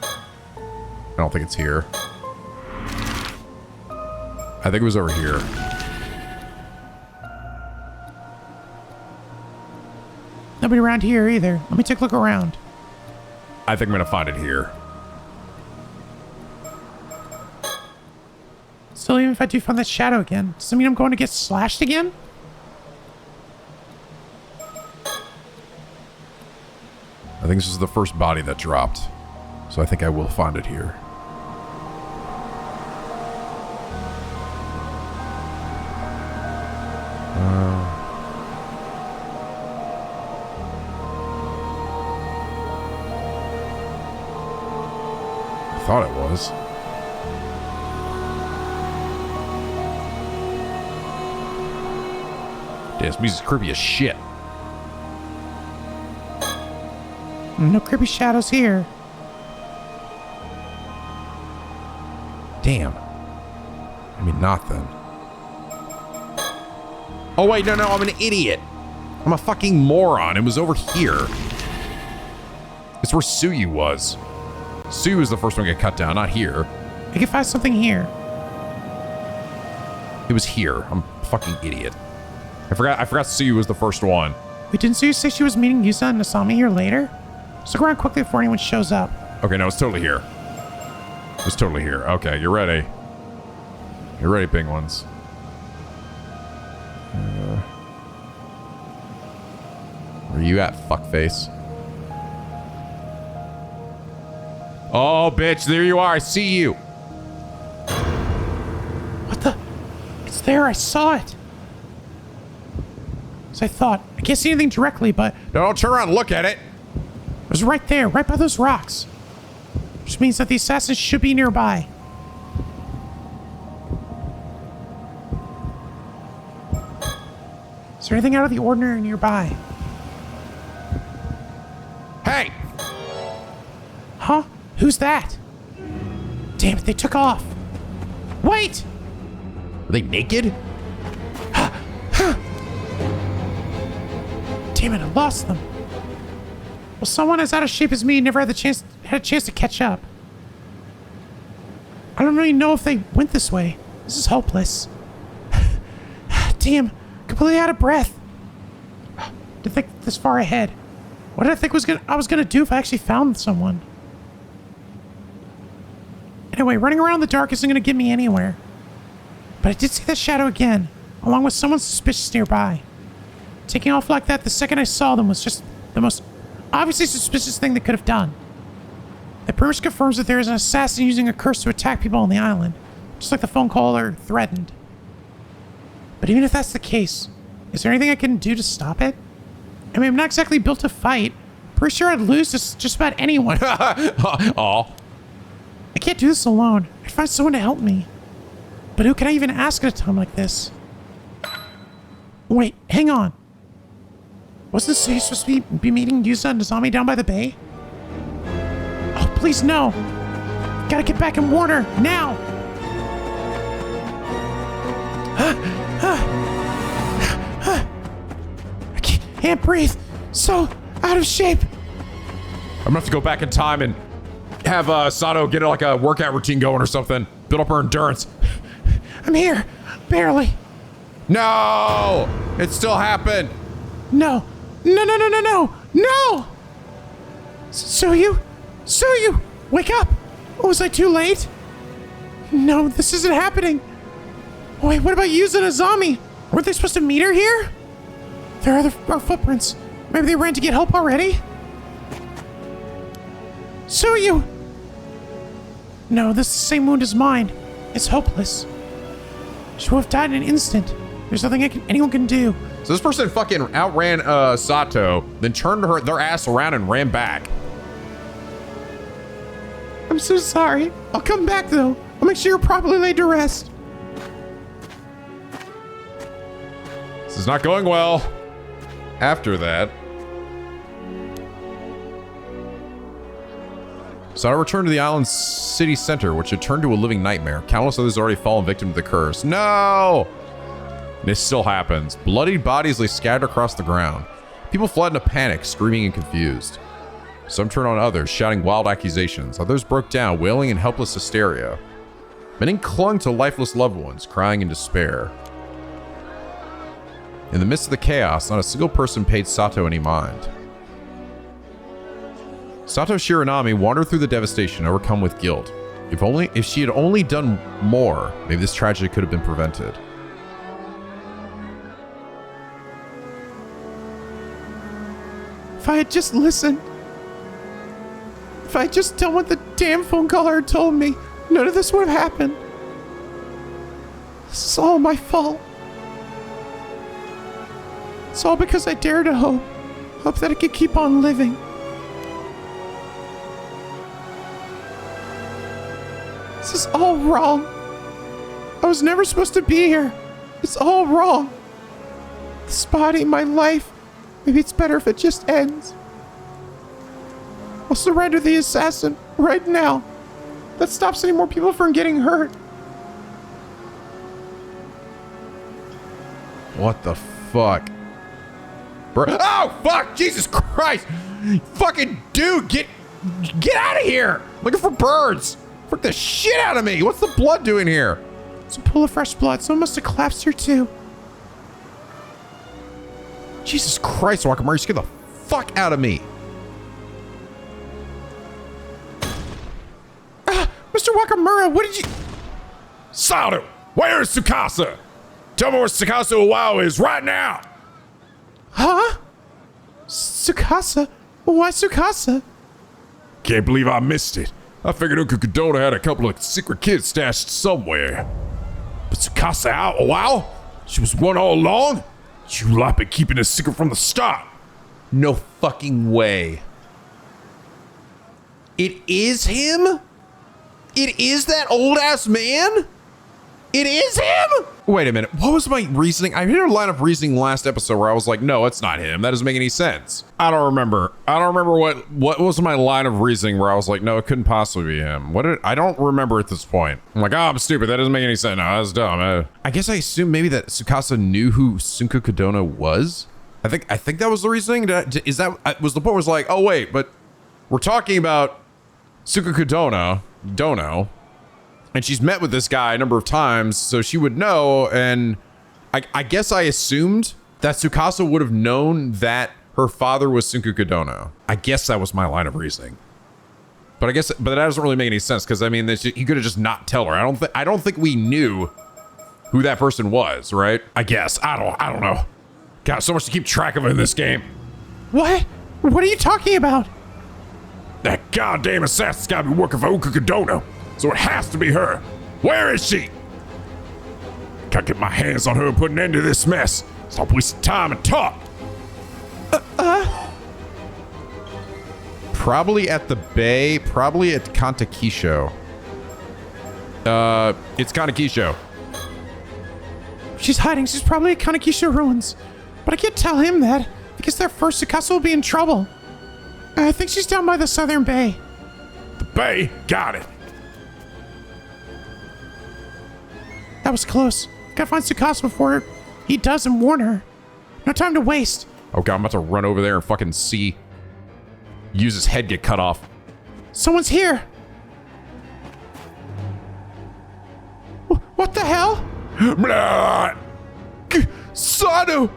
I don't think it's here. I think it was over here. Nobody around here either. Let me take a look around. I think I'm gonna find it here. Still, even if I do find that shadow again, does that mean I'm going to get slashed again? I think this is the first body that dropped. So I think I will find it here. I thought it was. Yeah, this music's creepy as shit. No creepy shadows here. Damn. I mean, not then. Oh, wait, no, I'm an idiot. I'm a fucking moron. It was over here. It's where Suyu was. Suyu was the first one to get cut down, not here. I can find something here. It was here. I'm a fucking idiot. I forgot Suyu was the first one. Wait, didn't Suyu say she was meeting Yusa and Nasami here later? So go around quickly before anyone shows up. Okay, no, it's totally here. It's totally here. Okay, you're ready. You're ready, penguins. Where you at, fuckface? Oh, bitch, there you are. I see you. What the? It's there. I saw it. So I thought. I can't see anything directly, but... No, don't turn around and look at it. It was right there, right by those rocks. Which means that the assassins should be nearby. Is there anything out of the ordinary nearby? Hey! Huh? Who's that? Damn it, they took off. Wait! Are they naked? Damn it, I lost them. Well, someone as out of shape as me never had a chance to catch up. I don't really know if they went this way. This is hopeless. Damn, completely out of breath. To think this far ahead. What did I think I was gonna do if I actually found someone? Anyway, running around in the dark isn't gonna get me anywhere. But I did see that shadow again, along with someone suspicious nearby. Taking off like that the second I saw them was just the most obviously suspicious thing they could have done. It pretty much confirms that there is an assassin using a curse to attack people on the island, just like the phone caller threatened. But even if that's the case, is there anything I can do to stop it? I mean, I'm not exactly built to fight. Pretty sure I'd lose to just about anyone. Aw. I can't do this alone. I'd find someone to help me. But who can I even ask at a time like this? Wait, hang on. Wasn't Suyu supposed to be meeting Yusa and Nozomi down by the bay? Oh, please no. Gotta get back and warn her, now. I can't breathe. So out of shape. I'm gonna have to go back in time and have Sato get like a workout routine going or something. Build up her endurance. I'm here. Barely. No! It still happened. No. No! Suyu? Wake up! Was I too late? No, this isn't happening. Wait, what about Yusa and Azami? Weren't they supposed to meet her here? There are footprints. Maybe they ran to get help already? Suyu! No, this is the same wound as mine. It's hopeless. She would have died in an instant. There's nothing anyone can do. So this person fucking outran Sato, then turned their ass around and ran back. I'm so sorry. I'll come back though. I'll make sure you're properly laid to rest. This is not going well. After that, Sato returned to the island's city center, which had turned to a living nightmare. Countless others already fallen victim to the curse. No! This still happens. Bloodied bodies lay scattered across the ground. People fled in a panic, screaming and confused. Some turned on others, shouting wild accusations. Others broke down, wailing in helpless hysteria. Many clung to lifeless loved ones, crying in despair. In the midst of the chaos, not a single person paid Sato any mind. Sato Shiranami wandered through the devastation, overcome with guilt. If she had only done more, maybe this tragedy could have been prevented. If I had just listened. If I had just done what the damn phone caller had told me, none of this would have happened. This is all my fault. It's all because I dared to hope that I could keep on living. This is all wrong. I was never supposed to be here. It's all wrong. This This body, my life. Maybe it's better if it just ends. I'll surrender the assassin right now. That stops any more people from getting hurt. What the fuck? Oh, fuck! Jesus Christ! Fucking dude, get out of here! Looking for birds! Frick the shit out of me! What's the blood doing here? It's a pool of fresh blood. Someone must have collapsed here too. Jesus Christ, Wakamura, you scared the fuck out of me. Mr. Wakamura, what did you... Sato, where is Tsukasa? Tell me where Tsukasa Uwao is right now. Huh? Tsukasa? Why Tsukasa? Can't believe I missed it. I figured Uncle Kadona had a couple of secret kids stashed somewhere. But Tsukasa Uwao? She was one all along? You lot been keeping a secret from the start. No fucking way. It is him? It is that old ass man? It is him? Wait a minute. What was my reasoning? I heard a line of reasoning last episode where I was like, no, it's not him. That doesn't make any sense. I don't remember. What was my line of reasoning where I was like, no, it couldn't possibly be him. I don't remember at this point. I'm like, oh, I'm stupid. That doesn't make any sense. No, that's dumb. I guess I assumed maybe that Tsukasa knew who Sunko Kadona was. I think that was the reasoning. Was the point was like, oh wait, but we're talking about Sunko Kadona, Dono. And she's met with this guy a number of times, so she would know. And I guess I assumed that Tsukasa would have known that her father was Sunko Kadona. I guess that was my line of reasoning. But that doesn't really make any sense because I mean, he could have just not tell her. I don't think we knew who that person was, right? I guess I don't know. Got so much to keep track of in this game. What? What are you talking about? That goddamn assassin's gotta be working for Uncle Kadona. So it has to be her. Where is she? Gotta get my hands on her and put an end to this mess. Stop wasting time and talk. Probably at the bay. Probably at Kantakisho. It's Kantakisho. She's hiding. She's probably at Kanakisha ruins. But I can't tell him that because their first Tsukasa will be in trouble. I think she's down by the southern bay. The bay? Got it. That was close. Gotta find Tsukasa before he does and warn her. No time to waste. Oh god, I'm about to run over there and fucking see. Use his head get cut off. Someone's here. What the hell? Blah. Sato!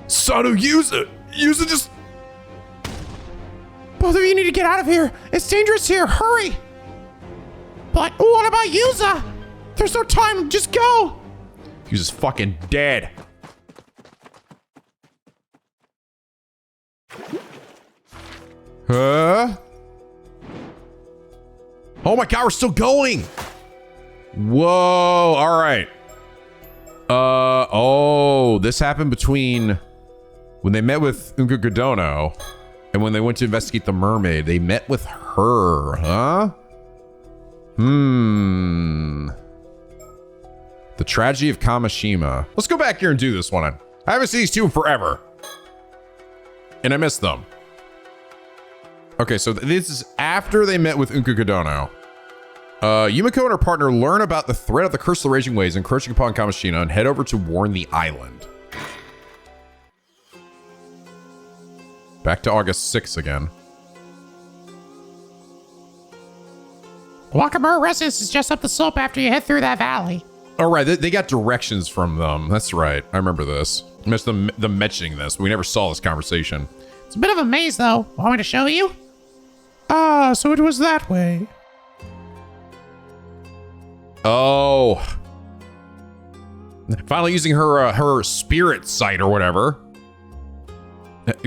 Sato, use it just... Both of you need to get out of here. It's dangerous here. Hurry. But what about Yuza? There's no time. Just go. He was fucking dead. Huh? Oh my god, we're still going. Whoa, all right. Oh, this happened between when they met with Unko Godono and when they went to investigate the mermaid. They met with her, huh? The Tragedy of Kamishima. Let's go back here and do this one. I haven't seen these two in forever. And I missed them. Okay, so this is after they met with Unko Godono. Yumiko and her partner learn about the threat of the Curse of the Raging Waves encroaching upon Kamishima and head over to warn the island. Back to August 6th again. Wakamura Residence is just up the slope after you head through that valley. All right, they got directions from them. That's right. I remember this. I missed them mentioning this, but we never saw this conversation. It's a bit of a maze, though. Want me to show you? Ah, so it was that way. Oh. Finally using her spirit sight or whatever.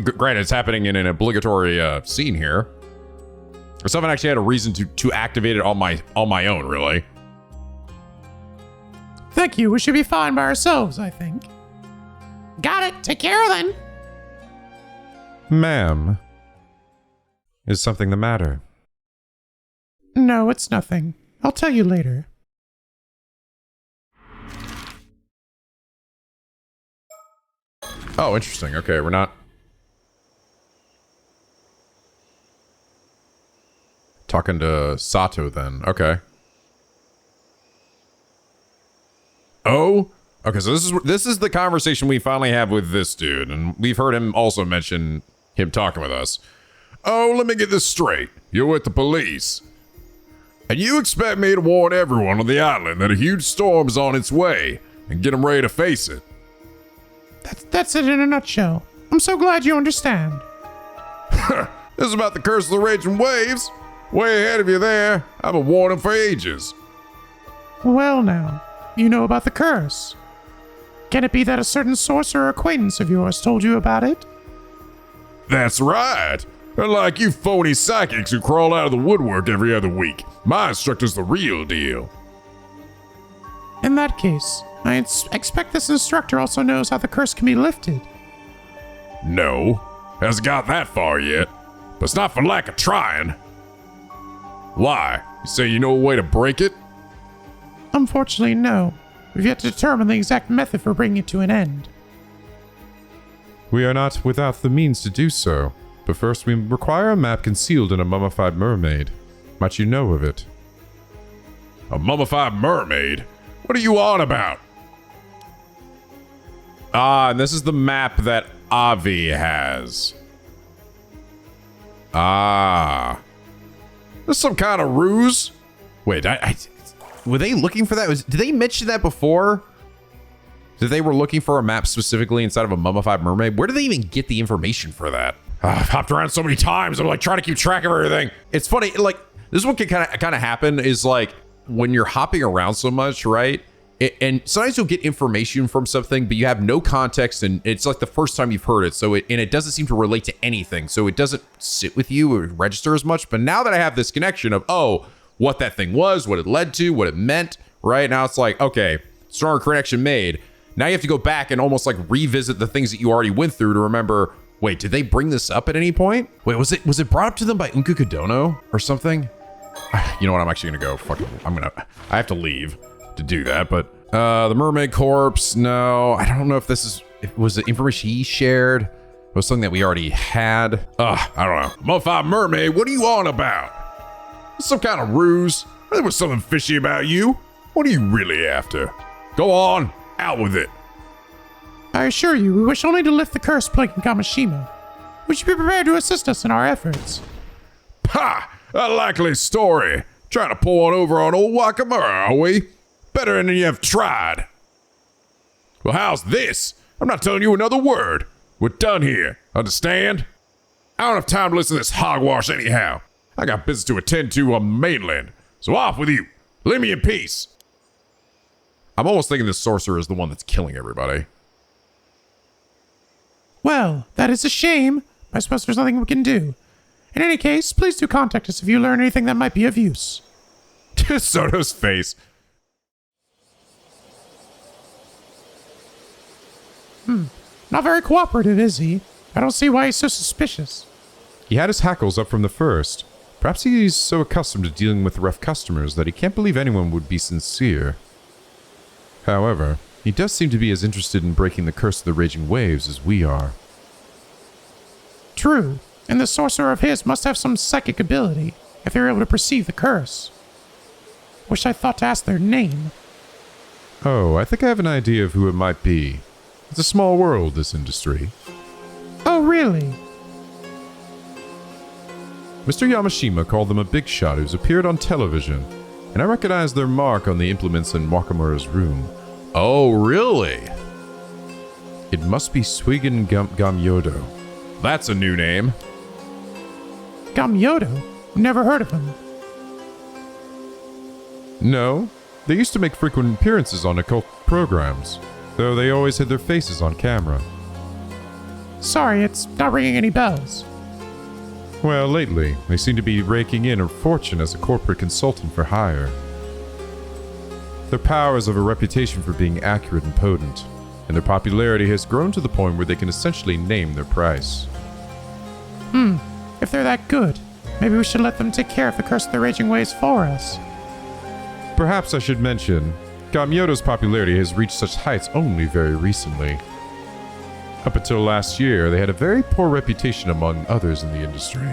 Granted, it's happening in an obligatory scene here. Or someone actually had a reason to activate it on my own, really. Thank you. We should be fine by ourselves, I think. Got it. Take care then. Ma'am. Is something the matter? No, it's nothing. I'll tell you later. Oh, interesting. Okay, we're not talking to Sato then. Okay. Oh, okay. So this is the conversation we finally have with this dude, and we've heard him also mention him talking with us. Oh, let me get this straight. You're with the police, and you expect me to warn everyone on the island that a huge storm is on its way and get them ready to face it. That's it in a nutshell. I'm so glad you understand. This is about the curse of the raging waves. Way ahead of you there. I've been warning for ages. Well now, you know about the curse. Can it be that a certain sorcerer acquaintance of yours told you about it? That's right. Unlike you phony psychics who crawl out of the woodwork every other week, my instructor's the real deal. In that case, I expect this instructor also knows how the curse can be lifted. No, hasn't got that far yet, but it's not for lack of trying. Why? You say you know a way to break it? Unfortunately, no. We've yet to determine the exact method for bringing it to an end. We are not without the means to do so, but first we require a map concealed in a mummified mermaid. Might you know of it? A mummified mermaid? What are you on about? Ah, and this is the map that Avi has. Ah. This is some kind of ruse? Wait, were they looking for that? Did they mention that before? That they were looking for a map specifically inside of a mummified mermaid? Where did they even get the information for that? I've hopped around so many times, I'm like trying to keep track of everything. It's funny, like, this is what can kind of happen is like, when you're hopping around so much, right? And sometimes you'll get information from something, but you have no context, and it's like the first time you've heard it. So it doesn't seem to relate to anything. So it doesn't sit with you or register as much. But now that I have this connection of, oh, what that thing was, what it led to, what it meant, right? Now it's like, okay, stronger connection made. Now you have to go back and almost like revisit the things that you already went through to remember, wait, did they bring this up at any point? Wait, was it brought up to them by Unkukudono or something? You know what? I'm actually gonna go. Fucking, I have to leave to do that. But the mermaid corpse. No, I don't know if it was the information he shared. It was something that we already had. I don't know. Mummified mermaid. What are you on about? Some kind of ruse? There was something fishy about you. What are you really after? Go on, out with it. I assure you, we wish only to lift the curse plaguing Kamishima. Would you be prepared to assist us in our efforts? Ha! A likely story. Trying to pull one over on old Wakamura, are we? Better than you have tried. Well, how's this? I'm not telling you another word. We're done here. Understand? I don't have time to listen to this hogwash anyhow. I got business to attend to on the mainland. So off with you. Leave me in peace. I'm almost thinking this sorcerer is the one that's killing everybody. Well, that is a shame. I suppose there's nothing we can do. In any case, please do contact us if you learn anything that might be of use. Soto's face. Not very cooperative, is he? I don't see why he's so suspicious. He had his hackles up from the first. Perhaps he's so accustomed to dealing with rough customers that he can't believe anyone would be sincere. However, he does seem to be as interested in breaking the curse of the raging waves as we are. True, and the sorcerer of his must have some psychic ability if they're able to perceive the curse. Wish I thought to ask their name. Oh, I think I have an idea of who it might be. It's a small world, this industry. Oh, really? Mr. Yamashima called them a big shot who's appeared on television, and I recognize their mark on the implements in Wakamura's room. Oh, really? It must be Suigen Gamyodo. That's a new name. Gamyodo? Never heard of him. No, they used to make frequent appearances on occult programs, though they always had their faces on camera. Sorry, it's not ringing any bells. Well, lately, they seem to be raking in a fortune as a corporate consultant for hire. Their powers have a reputation for being accurate and potent, and their popularity has grown to the point where they can essentially name their price. If they're that good, maybe we should let them take care of the curse of the raging waves for us. Perhaps I should mention, Gamyodo's popularity has reached such heights only very recently. Up until last year, they had a very poor reputation among others in the industry.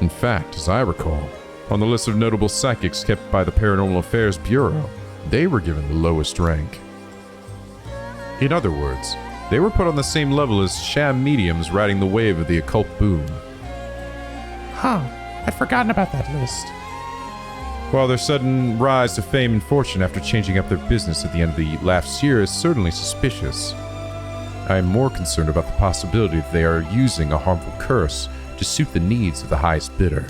In fact, as I recall, on the list of notable psychics kept by the Paranormal Affairs Bureau, they were given the lowest rank. In other words, they were put on the same level as sham mediums riding the wave of the occult boom. Huh, I'd forgotten about that list. While their sudden rise to fame and fortune after changing up their business at the end of the last year is certainly suspicious, I am more concerned about the possibility that they are using a harmful curse to suit the needs of the highest bidder.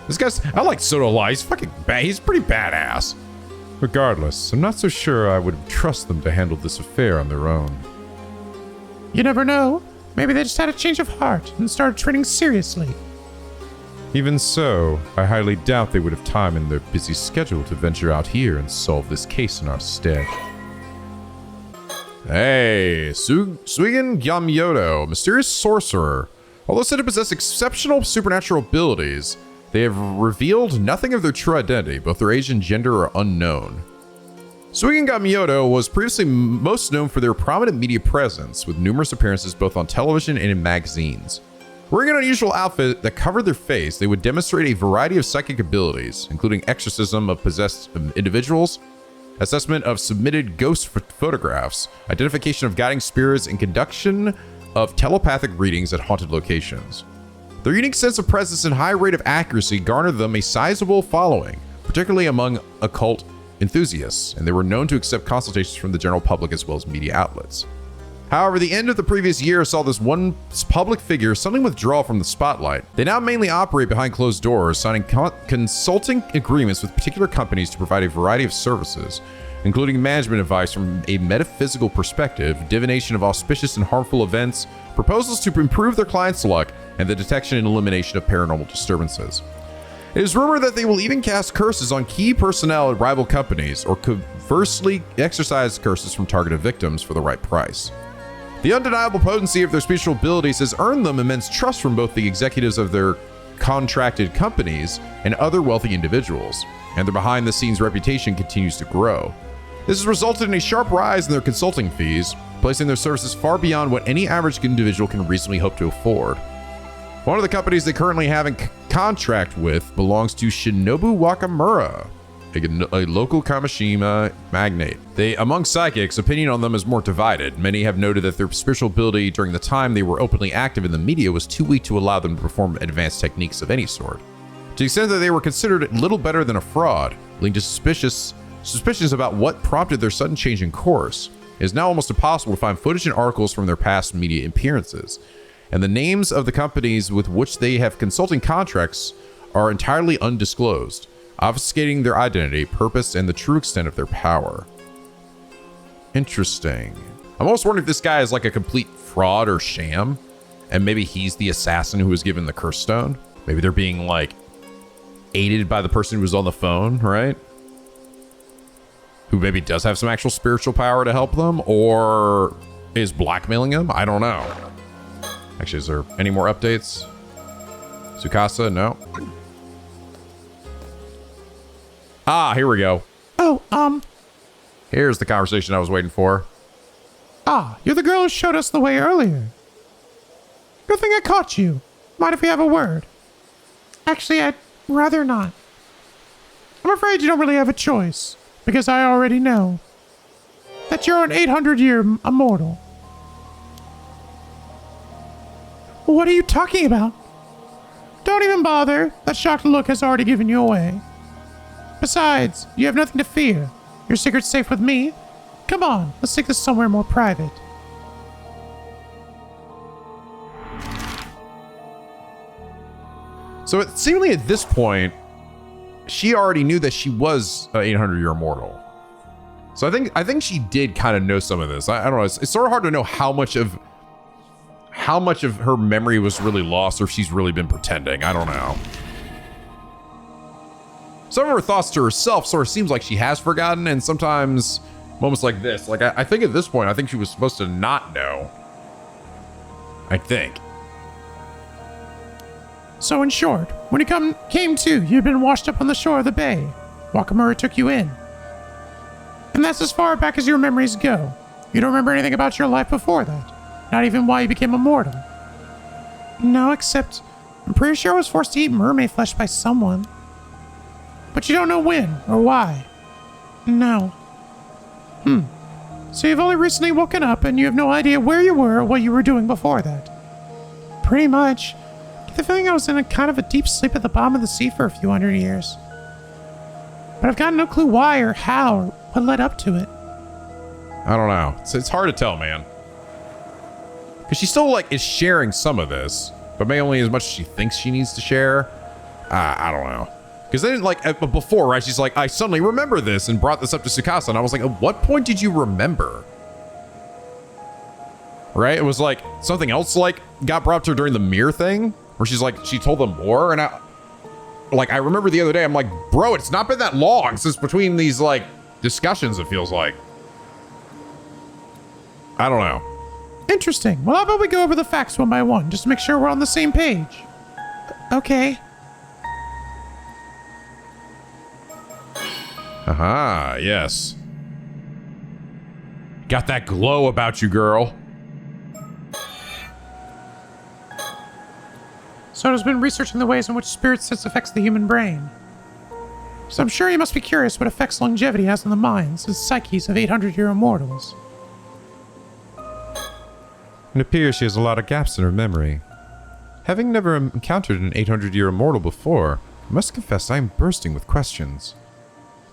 This guy's... I like Soto. He's fucking bad. He's pretty badass. Regardless, I'm not so sure I would trust them to handle this affair on their own. You never know. Maybe they just had a change of heart and started training seriously. Even so, I highly doubt they would have time in their busy schedule to venture out here and solve this case in our stead. Hey, Suigen Yamyoto, mysterious sorcerer. Although said to possess exceptional supernatural abilities, they have revealed nothing of their true identity. Both their age and gender are unknown. Suigen Yamyoto was previously most known for their prominent media presence, with numerous appearances both on television and in magazines. Wearing an unusual outfit that covered their face, they would demonstrate a variety of psychic abilities, including exorcism of possessed individuals, assessment of submitted ghost photographs, identification of guiding spirits, and conduction of telepathic readings at haunted locations. Their unique sense of presence and high rate of accuracy garnered them a sizable following, particularly among occult enthusiasts, and they were known to accept consultations from the general public as well as media outlets. However, the end of the previous year saw this one public figure suddenly withdraw from the spotlight. They now mainly operate behind closed doors, signing consulting agreements with particular companies to provide a variety of services, including management advice from a metaphysical perspective, divination of auspicious and harmful events, proposals to improve their clients' luck, and the detection and elimination of paranormal disturbances. It is rumored that they will even cast curses on key personnel at rival companies, or conversely exercise curses from targeted victims for the right price. The undeniable potency of their spiritual abilities has earned them immense trust from both the executives of their contracted companies and other wealthy individuals, and their behind-the-scenes reputation continues to grow. This has resulted in a sharp rise in their consulting fees, placing their services far beyond what any average individual can reasonably hope to afford. One of the companies they currently have in contract with belongs to Shinobu Wakamura, a local Kamishima magnate. Among psychics, opinion on them is more divided. Many have noted that their spiritual ability during the time they were openly active in the media was too weak to allow them to perform advanced techniques of any sort. To the extent that they were considered little better than a fraud, leading to suspicions about what prompted their sudden change in course. It is now almost impossible to find footage and articles from their past media appearances, and the names of the companies with which they have consulting contracts are entirely undisclosed, obfuscating their identity, purpose, and the true extent of their power. Interesting. I'm almost wondering if this guy is like a complete fraud or sham, and maybe he's the assassin who was given the curse stone. Maybe they're being like aided by the person who was on the phone, right? Who maybe does have some actual spiritual power to help them, or is blackmailing them. I don't know. Actually, is there any more updates? Tsukasa, no. Ah, here we go. Oh, Here's the conversation I was waiting for. you're the girl who showed us the way earlier. Good thing I caught you. Mind if we have a word? Actually, I'd rather not. I'm afraid you don't really have a choice, because I already know that you're an 800-year immortal. What are you talking about? Don't even bother. That shocked look has already given you away. Besides, you have nothing to fear. Your secret's safe with me. Come on, let's take this somewhere more private. So it seemingly at this point, she already knew that she was an 800-year immortal. So I think she did kind of know some of this. I don't know. It's sort of hard to know how much of her memory was really lost, or if she's really been pretending. I don't know. Some of her thoughts to herself sort of seems like she has forgotten, and sometimes moments like this, like I think at this point, I think she was supposed to not know. I think. So in short, when you came to, you'd been washed up on the shore of the bay. Wakamura took you in. And that's as far back as your memories go. You don't remember anything about your life before that? Not even why you became immortal? No, except I'm pretty sure I was forced to eat mermaid flesh by someone. But you don't know when or why? No. So you've only recently woken up and you have no idea where you were or what you were doing before that? Pretty much. I get the feeling I was in a kind of a deep sleep at the bottom of the sea for a few hundred years. But I've got no clue why or how or what led up to it. I don't know. It's hard to tell, man. Because she still, like, is sharing some of this, but maybe only as much as she thinks she needs to share. I don't know. Because then, like, before, right, she's like, I suddenly remember this and brought this up to Tsukasa, and I was like, at what point did you remember? Right? It was like, something else, like, got brought up to her during the mirror thing, where she's like, she told them more, and I remember the other day, I'm like, bro, it's not been that long since between these, like, discussions, it feels like. I don't know. Interesting. Well, how about we go over the facts one by one, just to make sure we're on the same page? Okay. Aha, yes. Got that glow about you, girl. Soda's been researching the ways in which spirit sense affects the human brain. So I'm sure you must be curious what effects longevity has on the minds and psyches of 800-year immortals. It appears she has a lot of gaps in her memory. Having never encountered an 800-year immortal before, I must confess I am bursting with questions.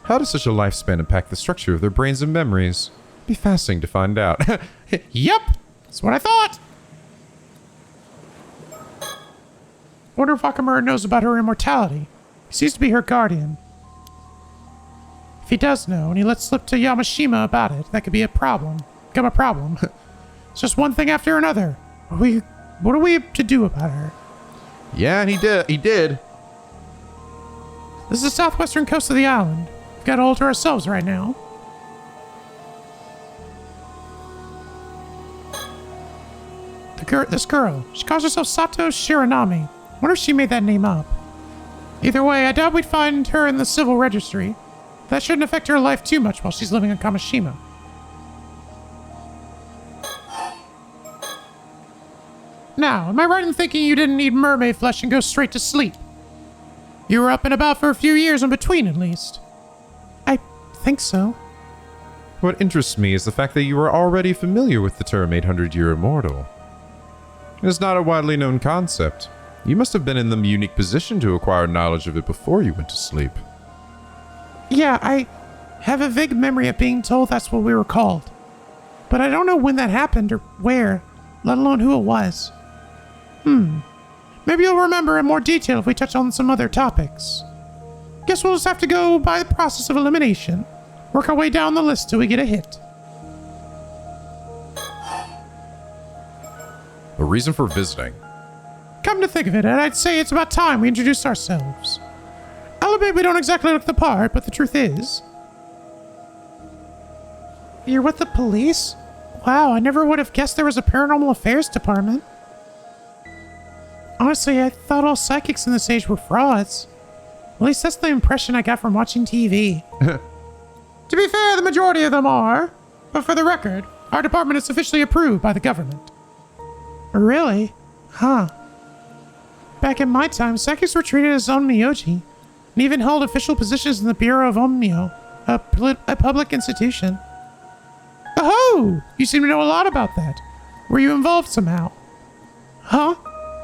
How does such a lifespan impact the structure of their brains and memories? It'd be fascinating to find out. Yep, that's what I thought. Wonder if Wakamura knows about her immortality. He seems to be her guardian. If he does know, and he lets slip to Yamashima about it, that could be a problem. Become a problem. It's just one thing after another. What are we to do about her? Yeah, and he did. This is the southwestern coast of the island. We've got to hold to ourselves right now. This girl, she calls herself Sato Shiranami. Wonder if she made that name up. Either way, I doubt we'd find her in the civil registry. That shouldn't affect her life too much while she's living in Kamishima. Now, am I right in thinking you didn't eat mermaid flesh and go straight to sleep? You were up and about for a few years in between, at least. I think so. What interests me is the fact that you are already familiar with the term 800-year immortal. It is not a widely known concept. You must have been in the unique position to acquire knowledge of it before you went to sleep. Yeah, I have a vague memory of being told that's what we were called. But I don't know when that happened or where, let alone who it was. Maybe you'll remember in more detail if we touch on some other topics. Guess we'll just have to go by the process of elimination. Work our way down the list till we get a hit. The reason for visiting. Come to think of it, I'd say it's about time we introduced ourselves. I'll admit we don't exactly look the part, but the truth is... You're with the police? Wow, I never would have guessed there was a paranormal affairs department. Honestly, I thought all psychics in this age were frauds. At least that's the impression I got from watching TV. To be fair, the majority of them are. But for the record, our department is officially approved by the government. Really? Huh. Back in my time, psychics were treated as onmyoji, and even held official positions in the Bureau of Onmyo, a public institution. Oh! You seem to know a lot about that. Were you involved somehow? Huh?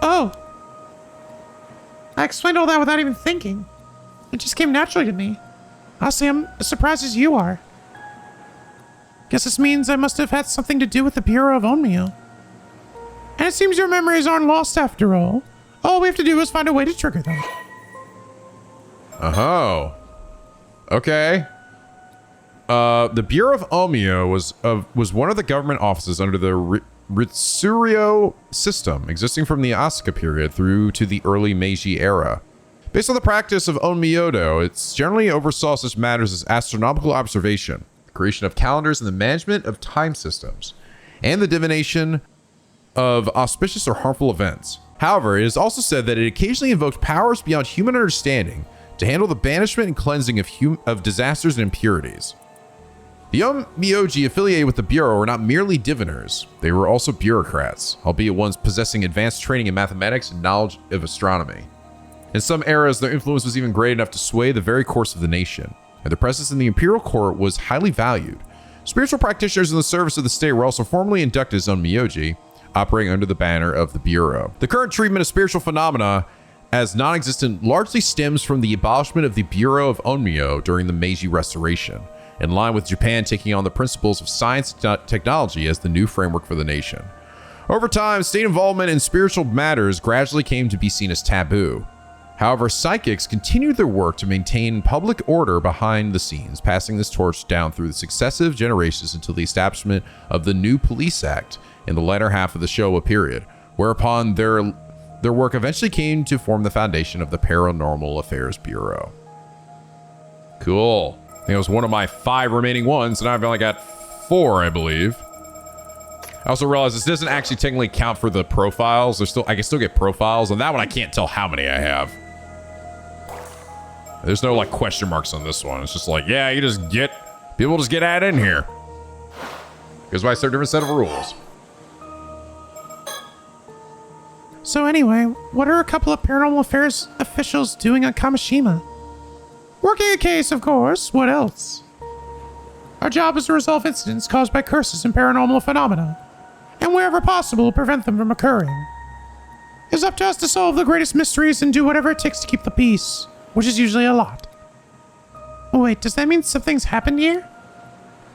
Oh. I explained all that without even thinking. It just came naturally to me. Honestly, I'm as surprised as you are. Guess this means I must have had something to do with the Bureau of Onmyo. And it seems your memories aren't lost after all. All we have to do is find a way to trigger them. Oh. Okay. The Bureau of Onmyo was one of the government offices under the Ritsuryo system, existing from the Asuka period through to the early Meiji era. Based on the practice of Onmyodo, it generally oversaw such matters as astronomical observation, the creation of calendars, and the management of time systems, and the divination of auspicious or harmful events. However, it is also said that it occasionally invoked powers beyond human understanding to handle the banishment and cleansing of disasters and impurities. The young Myoji affiliated with the Bureau were not merely diviners, they were also bureaucrats, albeit ones possessing advanced training in mathematics and knowledge of astronomy. In some eras, their influence was even great enough to sway the very course of the nation, and their presence in the imperial court was highly valued. Spiritual practitioners in the service of the state were also formally inducted as Myoji, operating under the banner of the Bureau. The current treatment of spiritual phenomena as non-existent largely stems from the abolishment of the Bureau of Onmyo during the Meiji Restoration, in line with Japan taking on the principles of science and technology as the new framework for the nation. Over time, state involvement in spiritual matters gradually came to be seen as taboo. However, psychics continued their work to maintain public order behind the scenes, passing this torch down through the successive generations until the establishment of the new Police Act in the latter half of the Showa period, whereupon their work eventually came to form the foundation of the Paranormal Affairs Bureau. Cool. I think it was one of my 5 remaining ones, and I've only got 4, I believe. I also realized this doesn't actually technically count for the profiles. I can still get profiles. On that one, I can't tell how many I have. There's no like question marks on this one. It's just like, yeah, people just get added in here. Here's why I start a different set of rules. So anyway, what are a couple of Paranormal Affairs officials doing on Kamishima? Working a case, of course. What else? Our job is to resolve incidents caused by curses and paranormal phenomena, and wherever possible, prevent them from occurring. It's up to us to solve the greatest mysteries and do whatever it takes to keep the peace, which is usually a lot. Oh wait, does that mean something's happened here?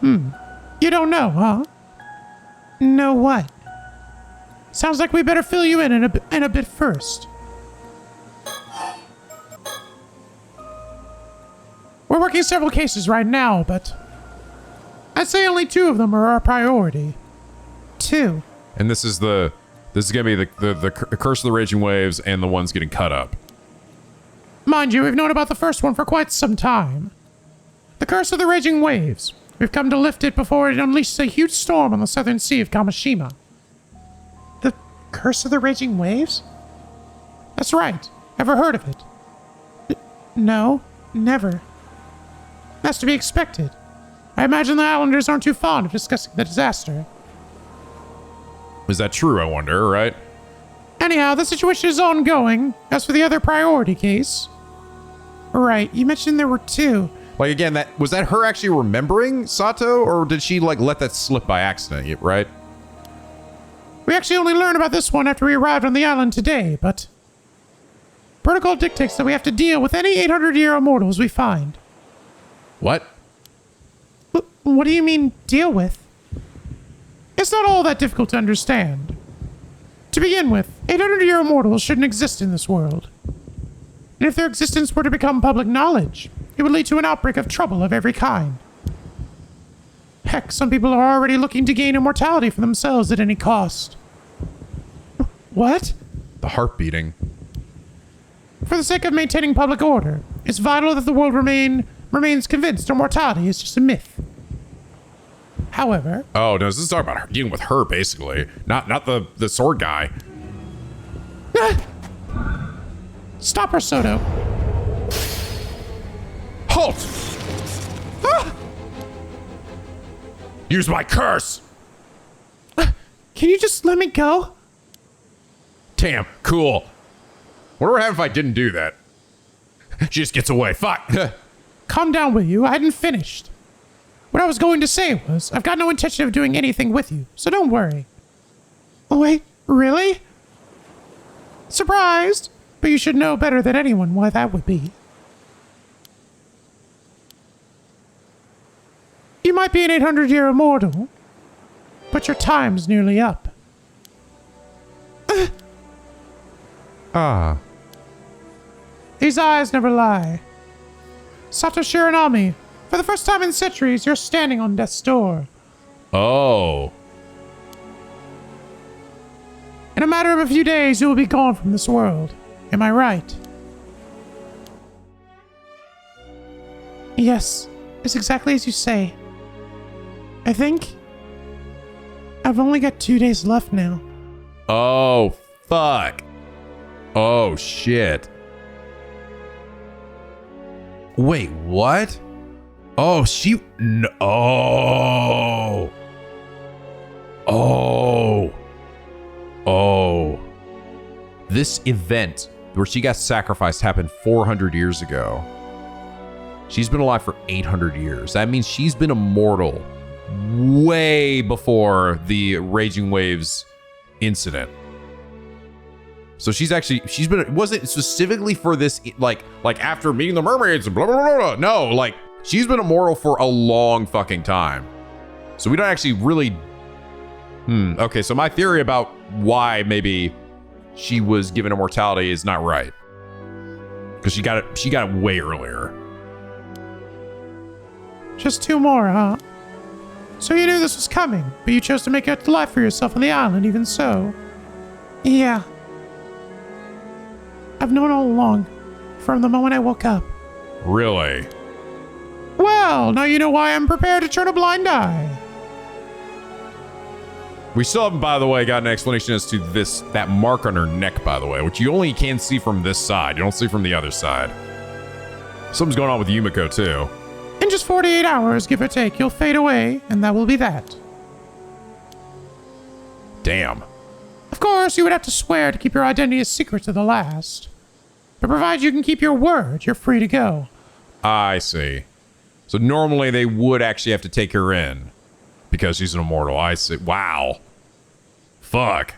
You don't know, huh? Know what? Sounds like we better fill you in a bit first. We're working several cases right now, but I'd say only 2 of them are our priority. 2. And this is gonna be the Curse of the Raging Waves and the ones getting cut up. Mind you, we've known about the first one for quite some time. The Curse of the Raging Waves. We've come to lift it before it unleashes a huge storm on the southern sea of Kamishima. The Curse of the Raging Waves? That's right. Ever heard of it? No, never. That's to be expected. I imagine the Islanders aren't too fond of discussing the disaster. Is that true, I wonder, right? Anyhow, the situation is ongoing. As for the other priority case... Right, you mentioned there were 2. Like, again, was that her actually remembering Sato, or did she, like, let that slip by accident, right? We actually only learned about this one after we arrived on the island today, but... Protocol dictates that we have to deal with any 800-year mortals we find. What? What do you mean, deal with? It's not all that difficult to understand. To begin with, 800-year mortals shouldn't exist in this world. And if their existence were to become public knowledge, it would lead to an outbreak of trouble of every kind. Heck, some people are already looking to gain immortality for themselves at any cost. What? The heart beating. For the sake of maintaining public order, it's vital that the world remains convinced immortality is just a myth. However... Oh, no, this is talking about her, dealing with her, basically. Not the sword guy. Stop her, Soto. Halt! Ah! Use my curse! Can you just let me go? Damn, cool. What would happen if I didn't do that? She just gets away. Fuck. Calm down, will you? I hadn't finished. What I was going to say was, I've got no intention of doing anything with you, so don't worry. Oh, wait, really? Surprised? But you should know better than anyone why that would be. You might be an 800-year immortal, but your time's nearly up. These eyes never lie. Sato Shiranami, for the first time in centuries, you're standing on death's door. Oh. In a matter of a few days, you will be gone from this world. Am I right? Yes, it's exactly as you say. I think I've only got 2 days left now. Oh, fuck. Oh, shit. Wait, what? Oh, she... No, oh. Oh. Oh. This event where she got sacrificed happened 400 years ago. She's been alive for 800 years. That means she's been immortal way before the Raging Waves incident. So she's been, it wasn't specifically for this, like after meeting the mermaids and blah, blah, blah, blah. No, like she's been immortal for a long fucking time. So we don't actually really, okay. So my theory about why maybe she was given immortality is not right. Because she got it way earlier. Just 2 more, huh? So you knew this was coming, but you chose to make a life for yourself on the island, even so. Yeah. I've known all along, from the moment I woke up. Really? Well, now you know why I'm prepared to turn a blind eye. We still haven't, by the way, got an explanation as to that mark on her neck, by the way, which you only can see from this side. You don't see from the other side. Something's going on with Yumiko, too. In just 48 hours, give or take, you'll fade away, and that will be that. Damn. Of course, you would have to swear to keep your identity a secret to the last. But provided you can keep your word, you're free to go. I see. So normally they would actually have to take her in because she's an immortal. I see. Wow. Fuck.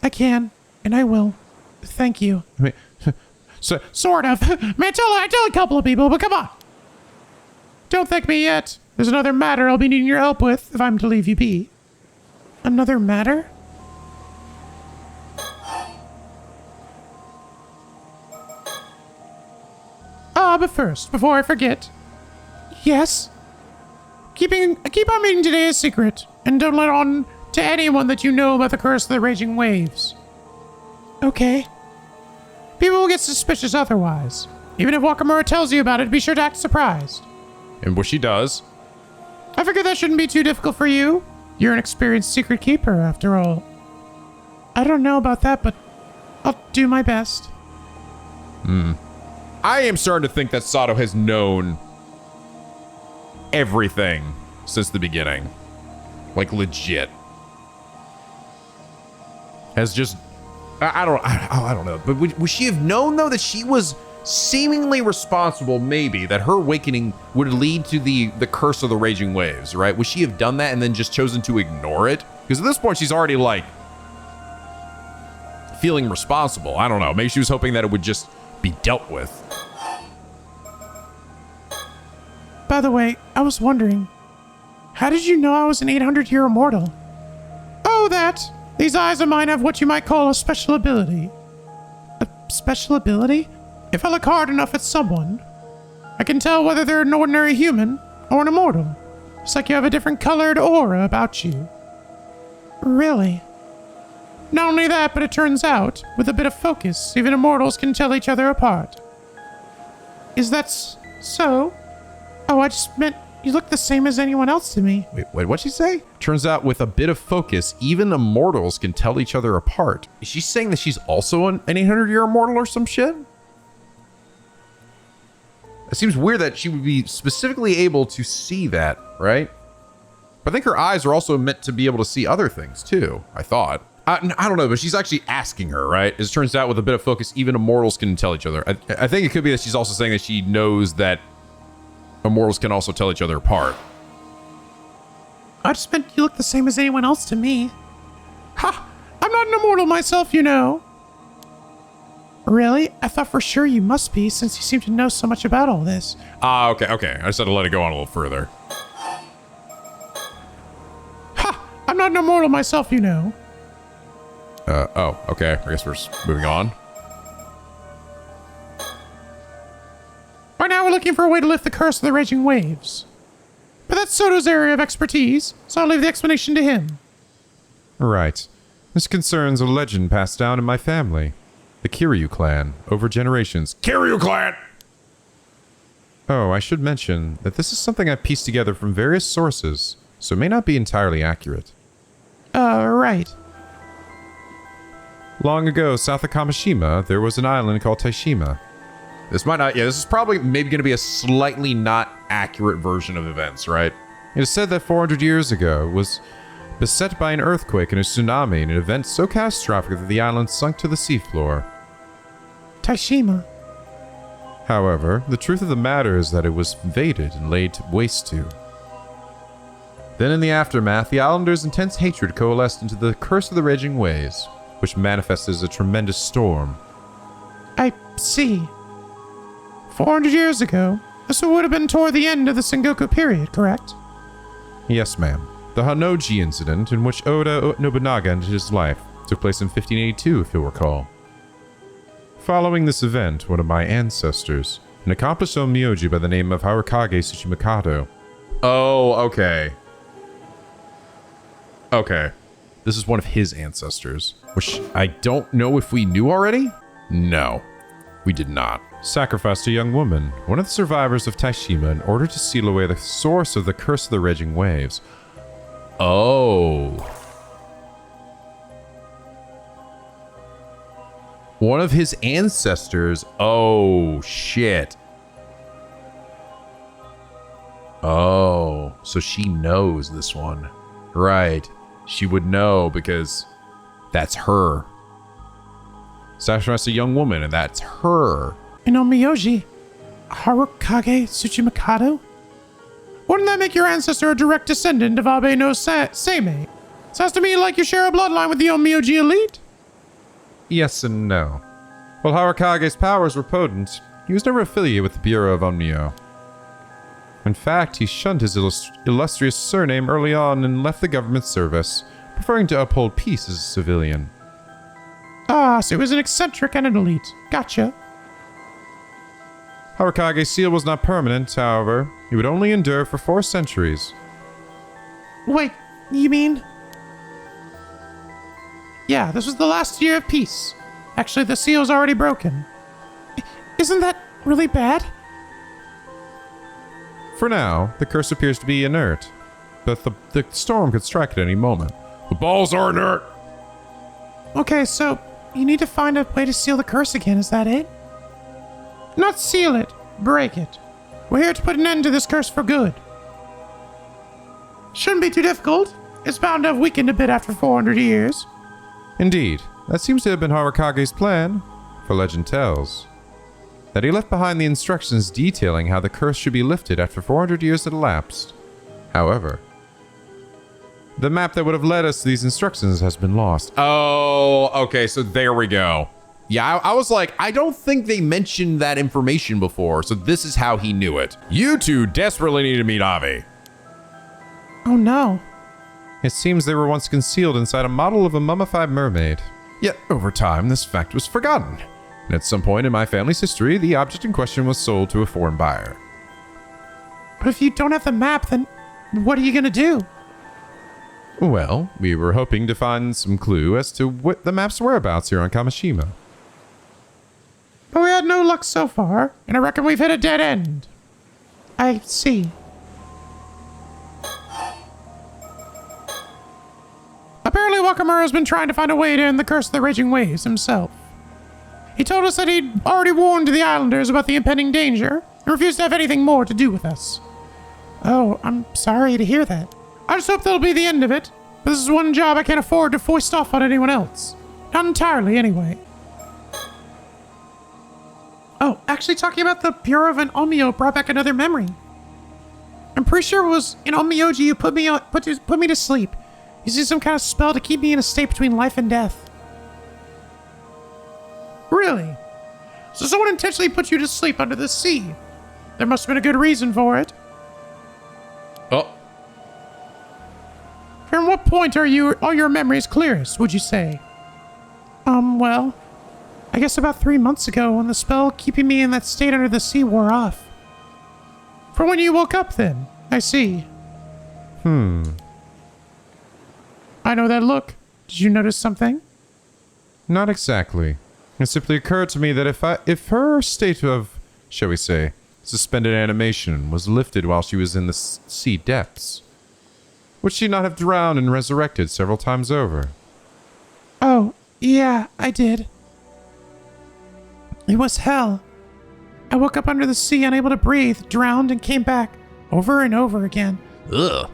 I can, and I will. Thank you. I mean, so Sort of. I tell a couple of people, but come on. Don't thank me yet. There's another matter I'll be needing your help with if I'm to leave you be. Another matter? But first, before I forget. Yes? Keep our meeting today a secret, and don't let on to anyone that you know about the curse of the Raging Waves. Okay. People will get suspicious otherwise. Even if Wakamura tells you about it, be sure to act surprised. And what she does. I figure that shouldn't be too difficult for you. You're an experienced secret keeper, after all. I don't know about that, but I'll do my best. I am starting to think that Sato has known everything since the beginning. Like, legit. Has just... I don't know. But would she have known, though, that she was seemingly responsible, maybe, that her awakening would lead to the curse of the Raging Waves, right? Would she have done that and then just chosen to ignore it? Because at this point, she's already, like, feeling responsible. I don't know. Maybe she was hoping that it would just be dealt with. By the way, I was wondering, how did you know I was an 800-year immortal? Oh, that! These eyes of mine have what you might call a special ability. A special ability? If I look hard enough at someone, I can tell whether they're an ordinary human or an immortal. It's like you have a different colored aura about you. Really? Not only that, but it turns out, with a bit of focus, even immortals can tell each other apart. Is that so? Oh, I just meant you look the same as anyone else to me. Wait, what'd she say? Turns out with a bit of focus, even immortals can tell each other apart. Is she saying that she's also an 800-year immortal or some shit? It seems weird that she would be specifically able to see that, right? But I think her eyes are also meant to be able to see other things too, I thought. I don't know, but she's actually asking her, right? As it turns out with a bit of focus, even immortals can tell each other. I think it could be that she's also saying that she knows that immortals can also tell each other apart. I just meant you look the same as anyone else to me. Ha! I'm not an immortal myself, you know. Really? I thought for sure you must be, since you seem to know so much about all this. Okay. I just had to let it go on a little further. Ha! I'm not an immortal myself, you know. Okay. I guess we're just moving on. Right now we're looking for a way to lift the curse of the Raging Waves. But that's Soto's area of expertise, so I'll leave the explanation to him. Right. This concerns a legend passed down in my family. The Kiryu clan, over generations. Kiryu clan! Oh, I should mention that this is something I pieced together from various sources, so it may not be entirely accurate. Right. Long ago, south of Kamishima, there was an island called Taishima. This might not, yeah, this is probably maybe going to be a slightly not accurate version of events, right? It is said that 400 years ago it was beset by an earthquake and a tsunami, an event so catastrophic that the island sunk to the seafloor. Taishima. However, the truth of the matter is that it was invaded and laid waste to. Then in the aftermath, the islanders' intense hatred coalesced into the Curse of the Raging Waves, which manifested as a tremendous storm. I see. 400 years ago, this would have been toward the end of the Sengoku period, correct? Yes, ma'am. The Honnoji incident, in which Oda Nobunaga ended his life, took place in 1582, if you'll recall. Following this event, one of my ancestors, an accomplished onmyoji by the name of Harakage Tsuchimikado. Oh, okay. Okay. This is one of his ancestors, which I don't know if we knew already? No, we did not. Sacrificed a young woman, one of the survivors of Taishima, in order to seal away the source of the Curse of the Raging Waves. Oh. One of his ancestors. Oh, shit. Oh, so she knows this one. Right. She would know because that's her. Sacrificed a young woman, and that's her. And Onmyoji, Harakage Tsuchimikado? Wouldn't that make your ancestor a direct descendant of Abe no Seimei? Sounds to me like you share a bloodline with the Onmyoji elite. Yes and no. While Harakage's powers were potent, he was never affiliated with the Bureau of Onmyo. In fact, he shunned his illustrious surname early on and left the government service, preferring to uphold peace as a civilian. Ah, so he was an eccentric and an elite. Gotcha. Harakage's seal was not permanent, however. He would only endure for 4 centuries. Wait, you mean? Yeah, this was the last year of peace. Actually, the seal's already broken. Isn't that really bad? For now, the curse appears to be inert, but the storm could strike at any moment. The balls are inert. Okay, so you need to find a way to seal the curse again, is that it? Not seal it, break it. We're here to put an end to this curse for good. Shouldn't be too difficult. It's bound to have weakened a bit after 400 years. Indeed, that seems to have been Harakage's plan, for legend tells. That he left behind the instructions detailing how the curse should be lifted after 400 years had elapsed. However, the map that would have led us to these instructions has been lost. Oh, okay, so there we go. Yeah, I was like, I don't think they mentioned that information before, so this is how he knew it. You two desperately need to meet Avi. Oh no. It seems they were once concealed inside a model of a mummified mermaid. Yet, over time, this fact was forgotten. And at some point in my family's history, the object in question was sold to a foreign buyer. But if you don't have the map, then what are you gonna do? Well, we were hoping to find some clue as to what the map's whereabouts here on Kamishima. But we had no luck so far, and I reckon we've hit a dead end. I see. Apparently Wakamura's been trying to find a way to end the Curse of the Raging Waves himself. He told us that he'd already warned the islanders about the impending danger and refused to have anything more to do with us. Oh, I'm sorry to hear that. I just hope that'll be the end of it, but this is one job I can't afford to foist off on anyone else. Not entirely, anyway. Oh, actually talking about the Bureau of an Onmyo brought back another memory. I'm pretty sure it was in Onmyoji who put me to sleep. Using some kind of spell to keep me in a state between life and death. Really? So someone intentionally put you to sleep under the sea? There must have been a good reason for it. Oh. From what point are your memories clearest, would you say? Well, I guess about 3 months ago when the spell keeping me in that state under the sea wore off. For when you woke up then, I see. I know that look. Did you notice something? Not exactly. It simply occurred to me that if her state of, shall we say, suspended animation was lifted while she was in the sea depths, would she not have drowned and resurrected several times over? Oh, yeah, I did. It was hell. I woke up under the sea, unable to breathe, drowned, and came back over and over again. Ugh.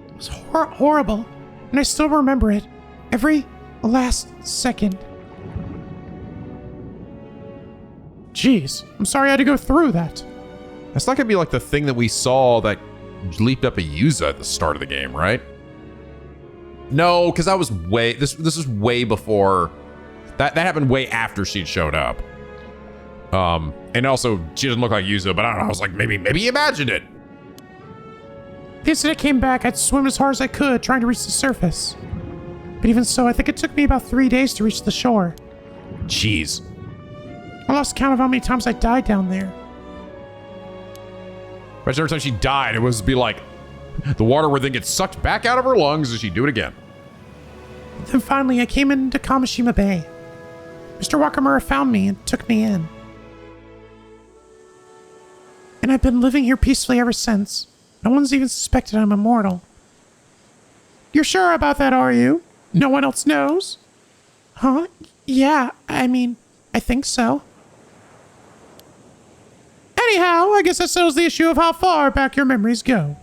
It was horrible, and I still remember it. Every last second. Jeez, I'm sorry I had to go through that. That's not gonna be like the thing that we saw that leaped up a Yuza at the start of the game, right? No, because that was way, this was way before, that happened way after she'd showed up. And also, she doesn't look like Yuza, but I don't know, I was like, maybe you imagined it. The instant I came back, I'd swim as hard as I could, trying to reach the surface. But even so, I think it took me about 3 days to reach the shore. Jeez. I lost count of how many times I died down there. But every time she died, it was be like, the water would then get sucked back out of her lungs and she'd do it again. Then finally, I came into Kamishima Bay. Mr. Wakamura found me and took me in. And I've been living here peacefully ever since. No one's even suspected I'm immortal. You're sure about that, are you? No one else knows? Huh? Yeah, I mean, I think so. Anyhow, I guess that settles the issue of how far back your memories go.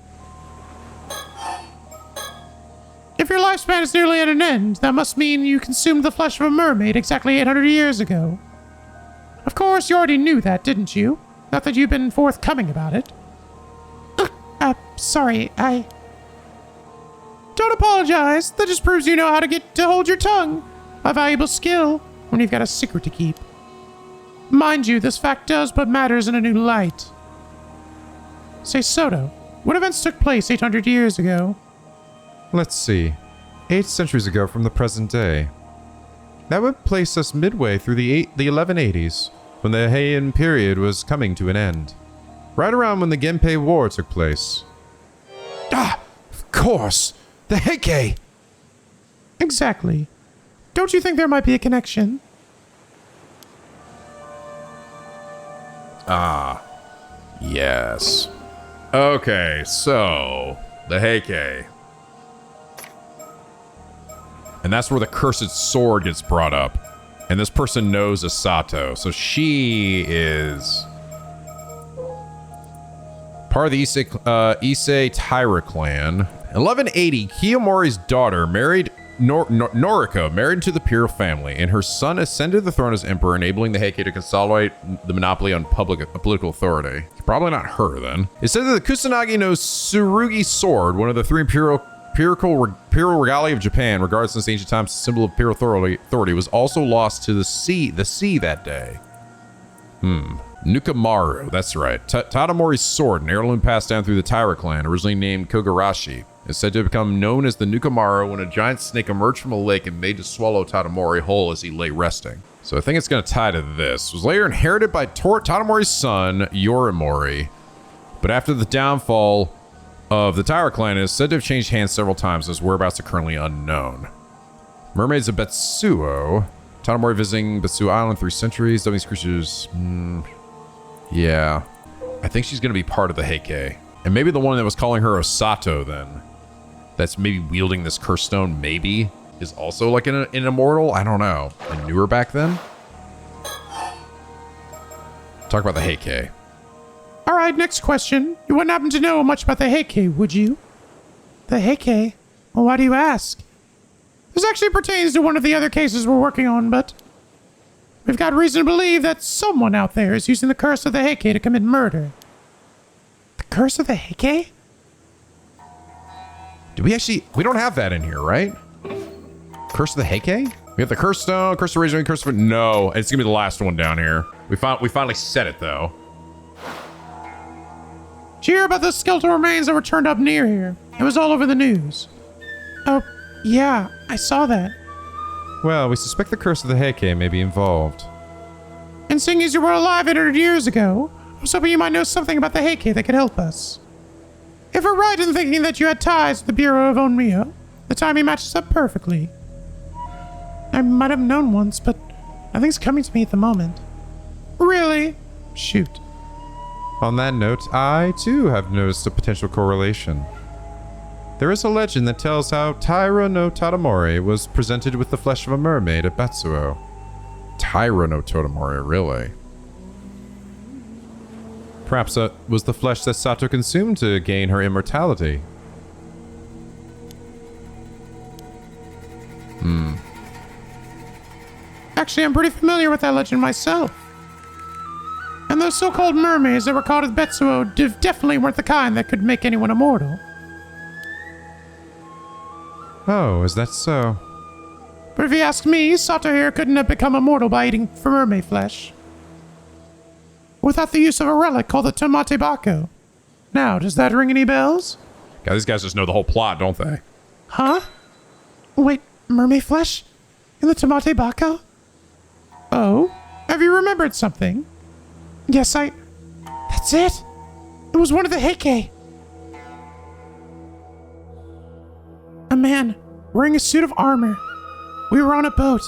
If your lifespan is nearly at an end, that must mean you consumed the flesh of a mermaid exactly 800 years ago. Of course, you already knew that, didn't you? Not that you've been forthcoming about it. Sorry, Don't apologize. That just proves you know how to hold your tongue. A valuable skill when you've got a secret to keep. Mind you, this fact does put matters in a new light. Say, Soto, what events took place 800 years ago? Let's see. 8 centuries ago from the present day. That would place us midway through the 1180s, when the Heian period was coming to an end. Right around when the Genpei War took place. Ah, of course. The Heike. Exactly. Don't you think there might be a connection? Yes. Okay, so, the Heike. And that's where the cursed sword gets brought up. And this person knows Asato, so she is part of the Issei Taira clan. 1180, Kiyomori's daughter married Noriko, married into the Imperial family, and her son ascended the throne as emperor, enabling the Heike to consolidate the monopoly on political authority. Probably not her, then. It said that the Kusanagi no Tsurugi sword, one of the 3 imperial regalia of Japan, regarded since ancient times as a symbol of imperial authority, was also lost to the sea that day. Nukumaru, that's right. Tadamori's sword, an heirloom passed down through the Taira clan, originally named Kogarashi, is said to have become known as the Nukumaru when a giant snake emerged from a lake and made to swallow Tadamori whole as he lay resting. So I think it's going to tie to this. It was later inherited by Tadamori's son, Yorimori, but after the downfall of the Taira clan, it is said to have changed hands several times, as whereabouts are currently unknown. Mermaids of Betsuo. Tadamori visiting Betsuo Island 3 centuries. These creatures. Yeah. I think she's going to be part of the Heike. And maybe the one that was calling her Osato then. That's maybe wielding this curse stone, maybe, is also like an immortal? I don't know. And newer back then? Talk about the Heike. All right, next question. You wouldn't happen to know much about the Heike, would you? The Heike? Well, why do you ask? This actually pertains to one of the other cases we're working on, but we've got reason to believe that someone out there is using the curse of the Heike to commit murder. The curse of the Heike? Do we don't have that in here, right? Curse of the Heike? We have the curse stone, curse of razor, curse of... No, it's gonna be the last one down here. We finally said it, though. Did you hear about the skeletal remains that were turned up near here? It was all over the news. Oh, yeah, I saw that. Well, we suspect the curse of the Heike may be involved. And seeing as you were alive 800 years ago, I was hoping you might know something about the Heike that could help us. If we're right in thinking that you had ties with the Bureau of Onmyo, the timing matches up perfectly. I might have known once, but nothing's coming to me at the moment. Really? Shoot. On that note, I, too, have noticed a potential correlation. There is a legend that tells how Taira no Tadamori was presented with the flesh of a mermaid at Betsuo. Tyra no Totomori, really? Perhaps that was the flesh that Sato consumed to gain her immortality. Actually, I'm pretty familiar with that legend myself. And those so-called mermaids that were caught at Betsuo definitely weren't the kind that could make anyone immortal. Oh, is that so? But if you ask me, Sato here couldn't have become immortal by eating mermaid flesh. Without the use of a relic called the Tomate Bako. Now, does that ring any bells? God, these guys just know the whole plot, don't they? Huh? Wait, mermaid flesh? In the Tomate Bako? Oh, have you remembered something? Yes, That's it? It was one of the Heike. A man wearing a suit of armor. We were on a boat.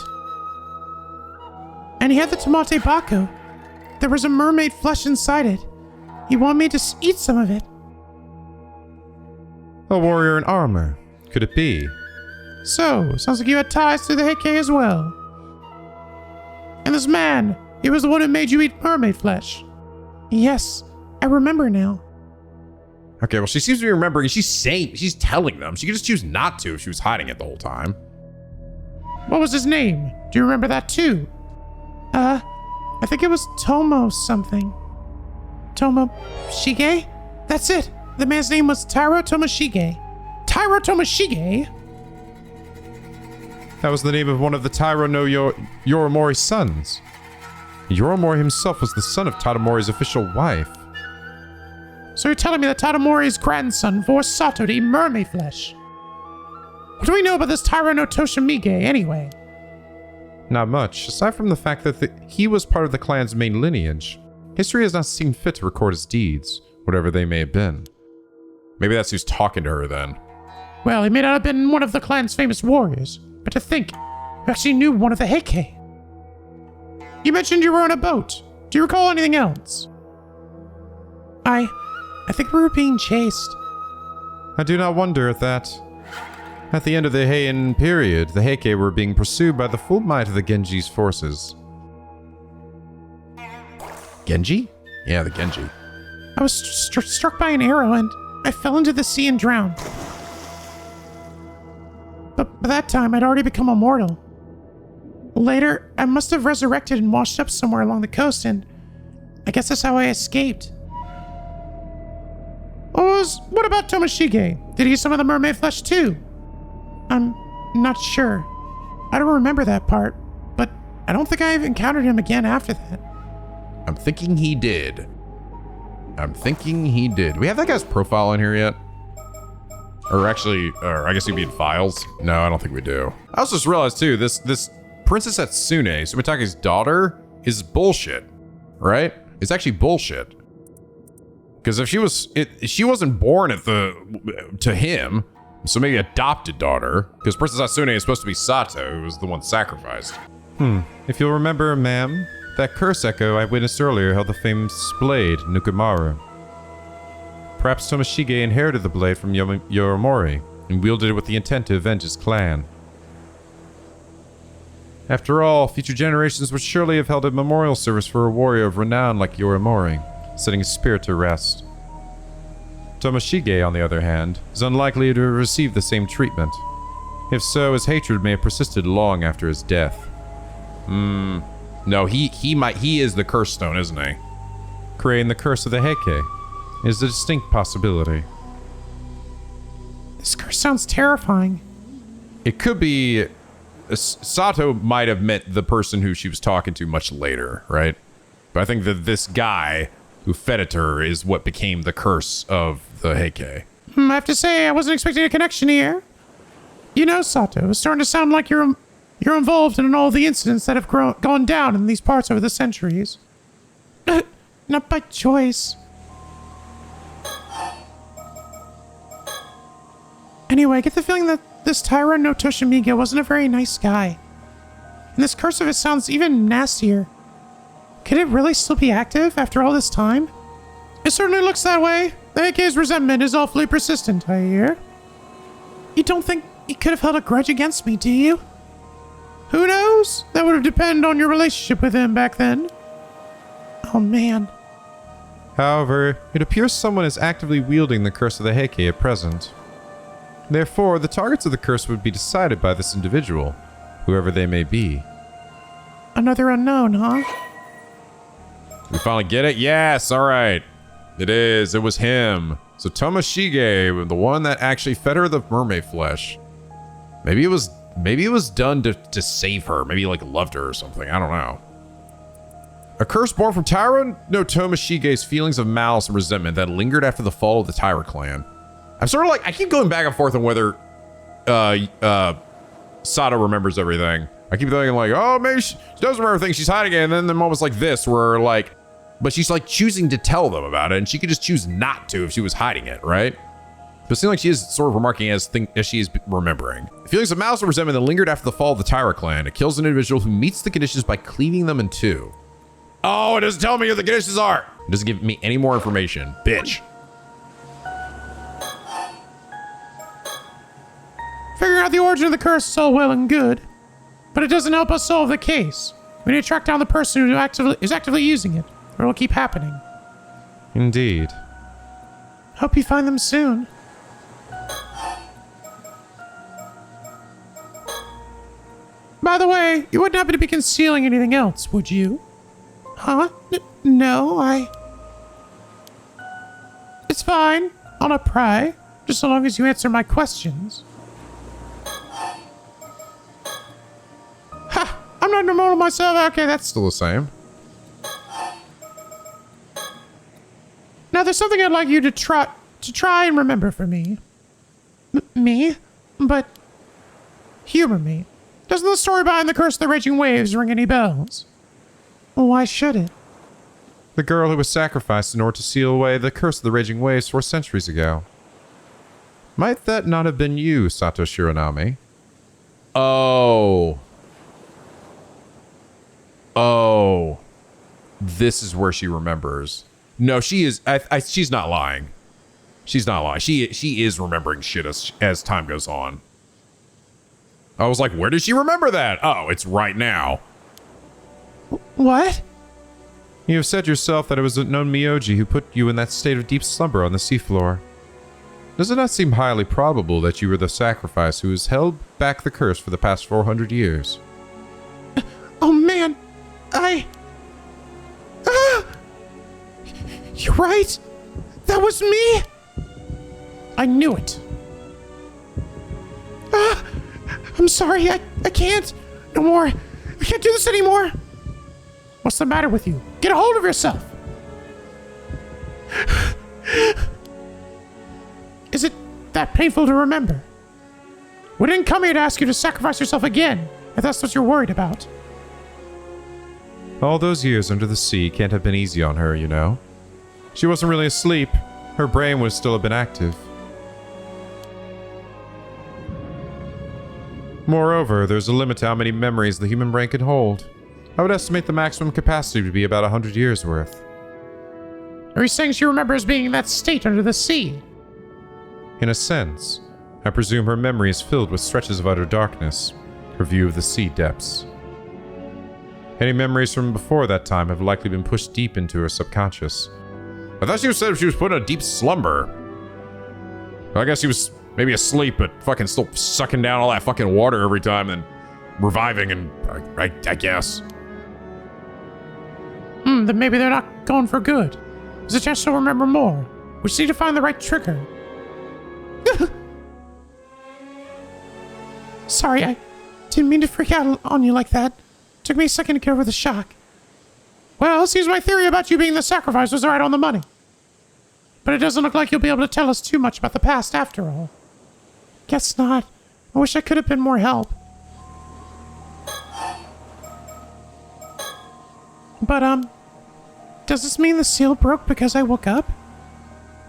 And he had the Tomate Bako. There was a mermaid flesh inside it. He wanted me to eat some of it. A warrior in armor. Could it be? So, sounds like you had ties to the Heike as well. And this man, he was the one who made you eat mermaid flesh. Yes, I remember now. Okay, well, she seems to be remembering. She's telling them. She could just choose not to if she was hiding it the whole time. What was his name? Do you remember that too? I think it was Tomo something. Tomo Shige? That's it. The man's name was Tairo Tomoshige. Tairo Tomoshige? That was the name of one of the Tairo no Yorimori's sons. Yorimori himself was the son of Tatomori's official wife. So you're telling me that Tatomori's grandson forced Sato to eat mermaid flesh? What do we know about this Tairo no Toshimige anyway? Not much, aside from the fact that he was part of the clan's main lineage. History has not seen fit to record his deeds, whatever they may have been. Maybe that's who's talking to her then. Well, he may not have been one of the clan's famous warriors, but to think, you actually knew one of the Heike. You mentioned you were on a boat. Do you recall anything else? I think we were being chased. I do not wonder at that. At the end of the Heian period, the Heike were being pursued by the full might of the Genji's forces. Genji? Yeah, the Genji. I was struck by an arrow and I fell into the sea and drowned. But by that time, I'd already become immortal. Later, I must have resurrected and washed up somewhere along the coast, and I guess that's how I escaped. What about Tomoshige? Did he eat some of the mermaid flesh too? I'm not sure. I don't remember that part, but I don't think I've encountered him again after that. I'm thinking he did. We have that guy's profile in here yet? Or actually, I guess he'd be in files. No, I don't think we do. I also just realized too, this Princess Hatsune, Sumitake's daughter, is bullshit, right? It's actually bullshit. Because if she wasn't born to him, so maybe adopted daughter, because Princess Hatsune is supposed to be Sato, who was the one sacrificed. If you'll remember, ma'am, that curse echo I witnessed earlier held the famous blade, Nukumaru. Perhaps Tomoshige inherited the blade from Yorimori, and wielded it with the intent to avenge his clan. After all, future generations would surely have held a memorial service for a warrior of renown like Yorimori, setting his spirit to rest. Tomoshige, on the other hand, is unlikely to have received the same treatment. If so, his hatred may have persisted long after his death. No, he is the curse stone, isn't he? Creating the curse of the Heike is a distinct possibility. This curse sounds terrifying. It could be Sato might have met the person who she was talking to much later, right? But I think that this guy who fed it to her is what became the curse of the Heike. I have to say, I wasn't expecting a connection here. You know, Sato, it's starting to sound like you're involved in all the incidents that have gone down in these parts over the centuries. Not by choice. Anyway, I get the feeling that this Taira no Toshimige wasn't a very nice guy. And this curse of it sounds even nastier. Could it really still be active after all this time? It certainly looks that way. The Heike's resentment is awfully persistent, I hear. You don't think he could have held a grudge against me, do you? Who knows? That would have depended on your relationship with him back then. Oh, man. However, it appears someone is actively wielding the curse of the Heike at present. Therefore, the targets of the curse would be decided by this individual, whoever they may be. Another unknown, huh? We finally get it? Yes, all right. It is. It was him. So Tomoshige, the one that actually fed her the mermaid flesh. Maybe it was done to save her. Maybe he like loved her or something. I don't know. A curse born from Taira? No, Tomoshige's feelings of malice and resentment that lingered after the fall of the Taira clan. I'm sort of like, I keep going back and forth on whether Sato remembers everything. I keep thinking like, oh, maybe she doesn't remember things, she's hiding it. And then the moments like this where like, but she's like choosing to tell them about it, and she could just choose not to if she was hiding it, right? But it seems like she is sort of remarking as she is remembering. Feelings of malice and resentment that lingered after the fall of the Taira clan. It kills an individual who meets the conditions by cleaving them in two. Oh, it doesn't tell me what the conditions are. It doesn't give me any more information. Bitch. Figuring out the origin of the curse is all well and good, but it doesn't help us solve the case. We need to track down the person who is actively using it, or it'll keep happening. Indeed. Hope you find them soon. By the way, you wouldn't happen to be concealing anything else, would you? Huh? No, It's fine. I'll not pry, just so long as you answer my questions. Ha! I'm not normal myself. Okay, that's Still the same. Now there's something I'd like you to try and remember for me. Me? But humor me. Doesn't the story behind the curse of the raging waves ring any bells? Why should it? The girl who was sacrificed in order to seal away the curse of the raging waves 4 centuries ago. Might that not have been you, Sato Shironami? Oh. Oh. This is where she remembers. No, she is. She's not lying. She's not lying. She is remembering shit as time goes on. I was like, where does she remember that? Oh, it's right now. What? You have said yourself that it was a known Miyoji who put you in that state of deep slumber on the seafloor. Does it not seem highly probable that you were the sacrifice who has held back the curse for the past 400 years? Oh man, You're right! That was me! I knew it. I'm sorry, I can't. No more. I can't do this anymore. What's the matter with you? Get a hold of yourself. Is it that painful to remember? We didn't come here to ask you to sacrifice yourself again, if that's what you're worried about. All those years under the sea can't have been easy on her, you know. She wasn't really asleep. Her brain would still have been active. Moreover, there's a limit to how many memories the human brain can hold. I would estimate the maximum capacity to be about 100 years worth. Are you saying she remembers being in that state under the sea? In a sense, I presume her memory is filled with stretches of utter darkness, her view of the sea depths. Any memories from before that time have likely been pushed deep into her subconscious. I thought she said she was put in a deep slumber. I guess she was maybe asleep, but fucking still sucking down all that fucking water every time and reviving, and I guess. Then maybe they're not going for good. There's a chance she'll remember more. We just need to find the right trigger. Sorry, I didn't mean to freak out on you like that. Took me a second to get over the shock. Well, seems my theory about you being the sacrifice was right on the money. But it doesn't look like you'll be able to tell us too much about the past after all. Guess not. I wish I could have been more help. But, does this mean the seal broke because I woke up?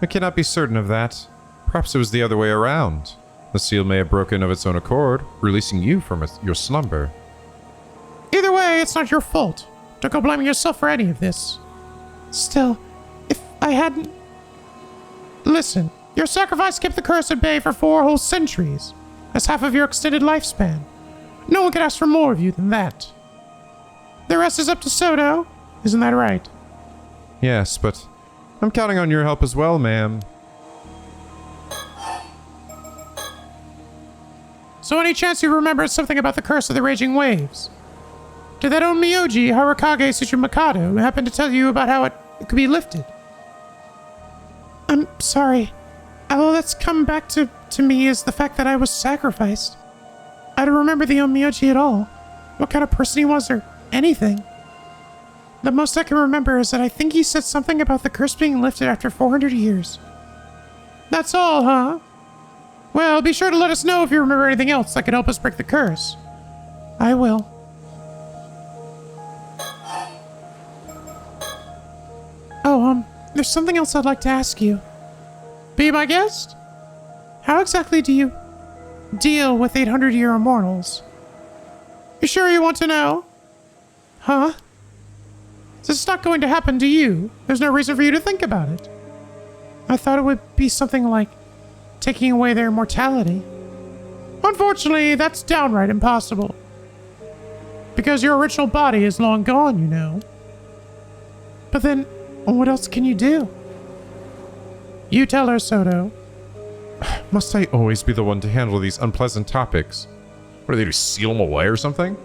I cannot be certain of that. Perhaps it was the other way around. The seal may have broken of its own accord, releasing you from your slumber. Either way, it's not your fault. Don't go blaming yourself for any of this. Still, if I hadn't... Listen, your sacrifice kept the curse at bay for 4 whole centuries. That's half of your extended lifespan. No one could ask for more of you than that. The rest is up to Soto. Isn't that right? Yes, but I'm counting on your help as well, ma'am. So any chance you remember something about the curse of the raging waves? Did that old Miyoji, Harakage Tsuchimikado, happen to tell you about how it could be lifted? I'm sorry. All that's come back to me is the fact that I was sacrificed. I don't remember the old Miyoji at all. What kind of person he was or anything. The most I can remember is that I think he said something about the curse being lifted after 400 years. That's all, huh? Well, be sure to let us know if you remember anything else that could help us break the curse. I will. Oh, there's something else I'd like to ask you. Be my guest? How exactly do you deal with 800-year immortals? You sure you want to know? Huh? This is not going to happen to you. There's no reason for you to think about it. I thought it would be something like taking away their immortality. Unfortunately, that's downright impossible. Because your original body is long gone, you know. But then, what else can you do? You tell her, Soto. Must I always be the one to handle these unpleasant topics? What do they do, seal them away or something?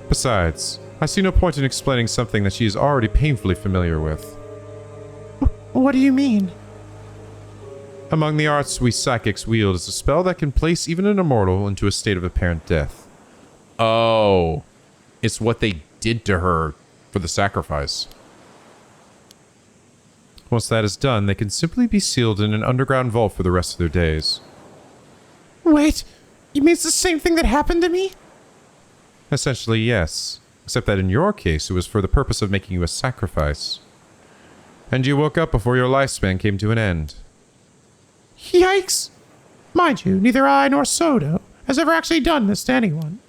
Besides, I see no point in explaining something that she is already painfully familiar with. What do you mean? Among the arts we psychics wield is a spell that can place even an immortal into a state of apparent death. Oh, it's what they did to her for the sacrifice. Once that is done, they can simply be sealed in an underground vault for the rest of their days. Wait, you mean it's the same thing that happened to me? Essentially, yes. Except that in your case, it was for the purpose of making you a sacrifice. And you woke up before your lifespan came to an end. Yikes! Mind you, neither I nor Soto has ever actually done this to anyone.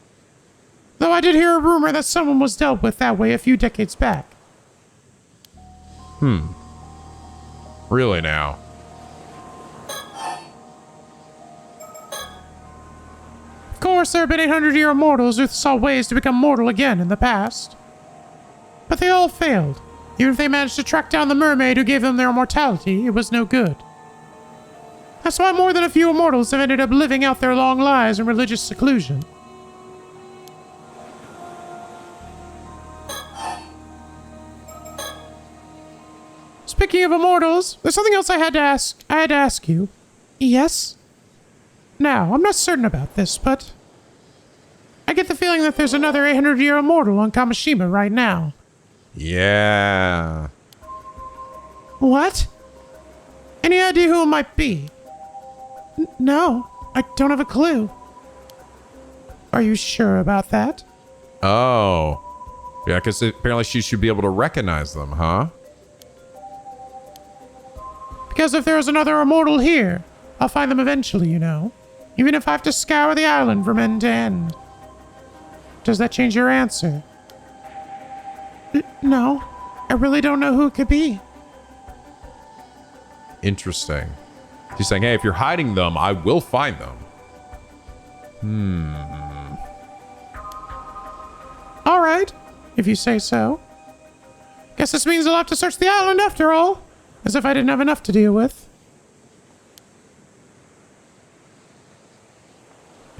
Though I did hear a rumor that someone was dealt with that way a few decades back. Really now? Of course, there have been 800-year immortals who saw ways to become mortal again in the past. But they all failed. Even if they managed to track down the mermaid who gave them their immortality, it was no good. That's why more than a few immortals have ended up living out their long lives in religious seclusion. Speaking of immortals, there's something else I had to ask you. Yes? Now, I'm not certain about this, but I get the feeling that there's another 800-year immortal on Kamishima right now. Yeah. What? Any idea who it might be? No, I don't have a clue. Are you sure about that? Oh. Yeah, because apparently she should be able to recognize them, huh? Because if there's another immortal here, I'll find them eventually, you know. Even if I have to scour the island from end to end. Does that change your answer? No, I really don't know who it could be. Interesting. She's saying, hey, if you're hiding them, I will find them. All right, if you say so. Guess this means I'll have to search the island after all. As if I didn't have enough to deal with.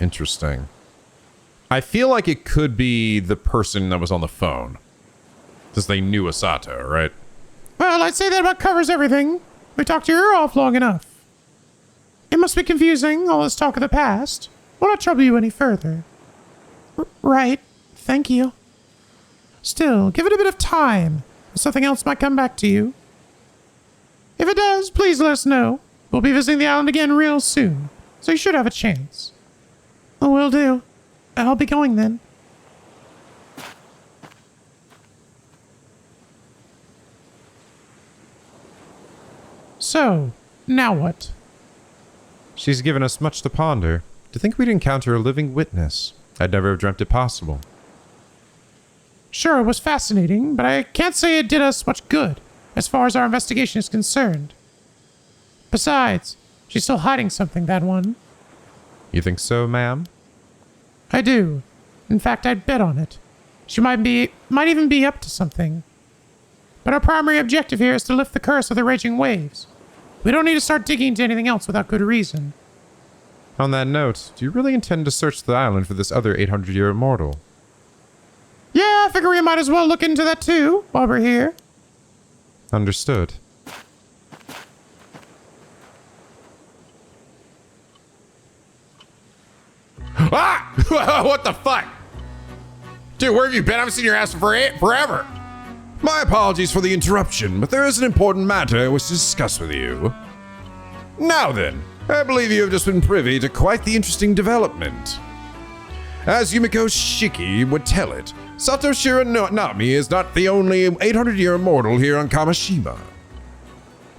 Interesting. I feel like it could be the person that was on the phone. Since they knew Asato, right? Well, I'd say that about covers everything. We talked your ear off long enough. It must be confusing, all this talk of the past. Will not trouble you any further. Right. Thank you. Still, give it a bit of time. Something else might come back to you. If it does, please let us know. We'll be visiting the island again real soon, so you should have a chance. Will do. I'll be going then. So, now what? She's given us much to ponder. To think we'd encounter a living witness. I'd never have dreamt it possible. Sure, it was fascinating, but I can't say it did us much good, as far as our investigation is concerned. Besides, she's still hiding something, that one. You think so, ma'am? I do. In fact, I'd bet on it. She might even be up to something. But our primary objective here is to lift the curse of the raging waves. We don't need to start digging into anything else without good reason. On that note, do you really intend to search the island for this other 800-year immortal? Yeah, I figure we might as well look into that too, while we're here. Understood. Ah! What the fuck? Dude, where have you been? I haven't seen your ass for forever. My apologies for the interruption, but there is an important matter I wish to discuss with you. Now then, I believe you have just been privy to quite the interesting development. As Yumiko Shiki would tell it, Sato Shiranami is not the only 800-year immortal here on Kamishima.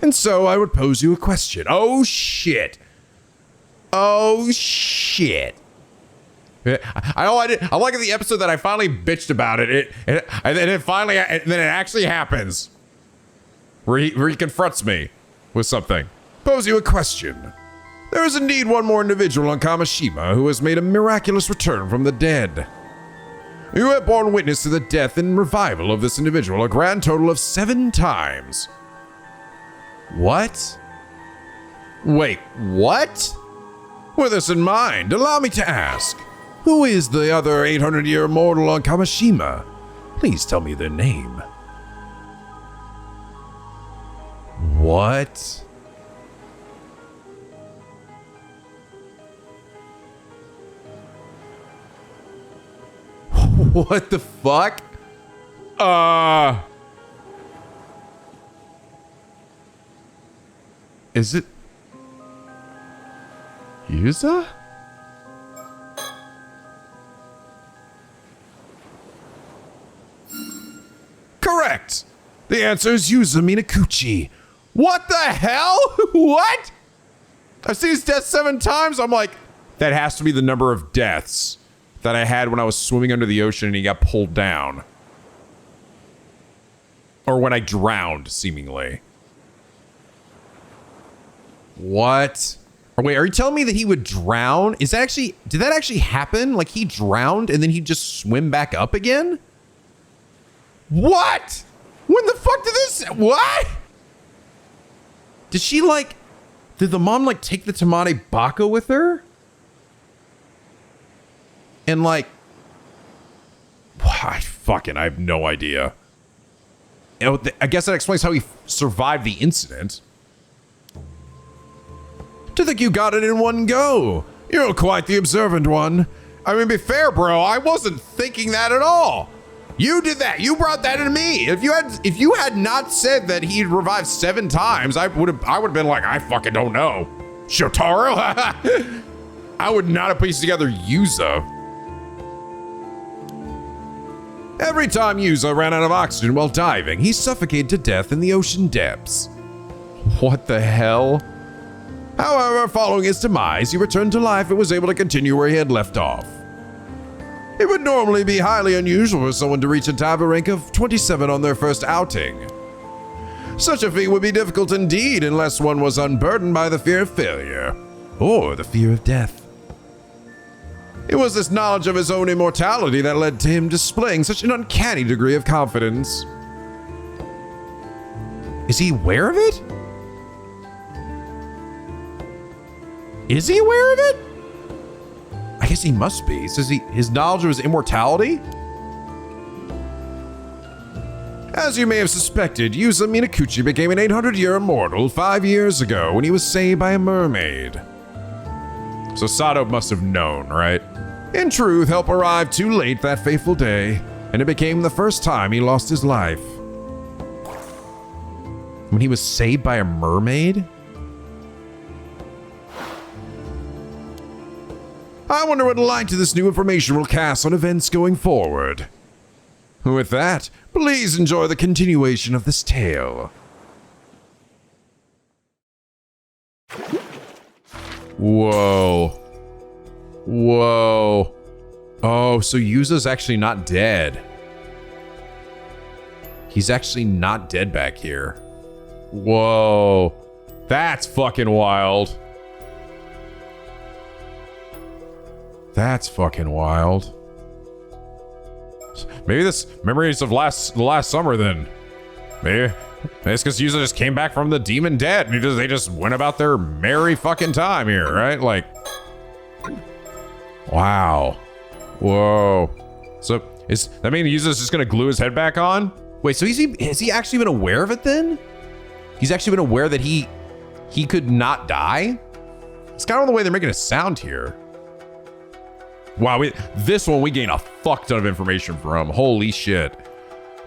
And so I would pose you a question. Oh shit. Oh shit. I like the episode that I finally bitched about it. And then it actually happens. Where he confronts me with something. Pose you a question. There is indeed one more individual on Kamishima who has made a miraculous return from the dead. You have borne witness to the death and revival of this individual a grand total of 7 times. What? Wait, what? With this in mind, allow me to ask, who is the other 800-year immortal on Kamishima? Please tell me their name. What? What the fuck? Is it Yuza? Correct. The answer is Yuza Minakuchi. What the hell? What? I've seen his death 7 times. I'm like, that has to be the number of deaths that I had when I was swimming under the ocean and he got pulled down. Or when I drowned, seemingly. What? Or wait, are you telling me that he would drown? Is that actually, did that actually happen? Like he drowned and then he'd just swim back up again? What? When the fuck did this, what? Did she like, did the mom like take the Tamade Baka with her? And like, I have no idea. You know, I guess that explains how he survived the incident. To think you got it in one go. You're quite the observant one. I mean, be fair, bro. I wasn't thinking that at all. You did that. You brought that into me. If you had not said that he'd revived 7 times, I would have been like, I fucking don't know. Shotaro? I would not have pieced together Yuza. Every time Yuza ran out of oxygen while diving, he suffocated to death in the ocean depths. What the hell? However, following his demise, he returned to life and was able to continue where he had left off. It would normally be highly unusual for someone to reach a diver rank of 27 on their first outing. Such a feat would be difficult indeed unless one was unburdened by the fear of failure, or the fear of death. It was this knowledge of his own immortality that led to him displaying such an uncanny degree of confidence. Is he aware of it? Is he aware of it? I guess he must be. Says his knowledge of his immortality? As you may have suspected, Yuza Minakuchi became an 800-year immortal 5 years ago when he was saved by a mermaid. So Sato must have known, right? In truth, help arrived too late that fateful day, and it became the first time he lost his life. When he was saved by a mermaid? I wonder what light this new information will cast on events going forward. With that, please enjoy the continuation of this tale. Whoa. Whoa. Oh, so Yuza's actually not dead. He's actually not dead back here. Whoa. That's fucking wild. That's fucking wild. maybe this memories of the last summer then. Maybe it's because Yuza just came back from the demon dead and they just went about their merry fucking time here, right? Like, wow. Whoa. So that mean Yuza's just gonna glue his head back on? Wait, so has he actually been aware of it then? He's actually been aware that he could not die? It's kind of the way they're making it sound here. Wow, this one we gain a fuck ton of information from. Holy shit.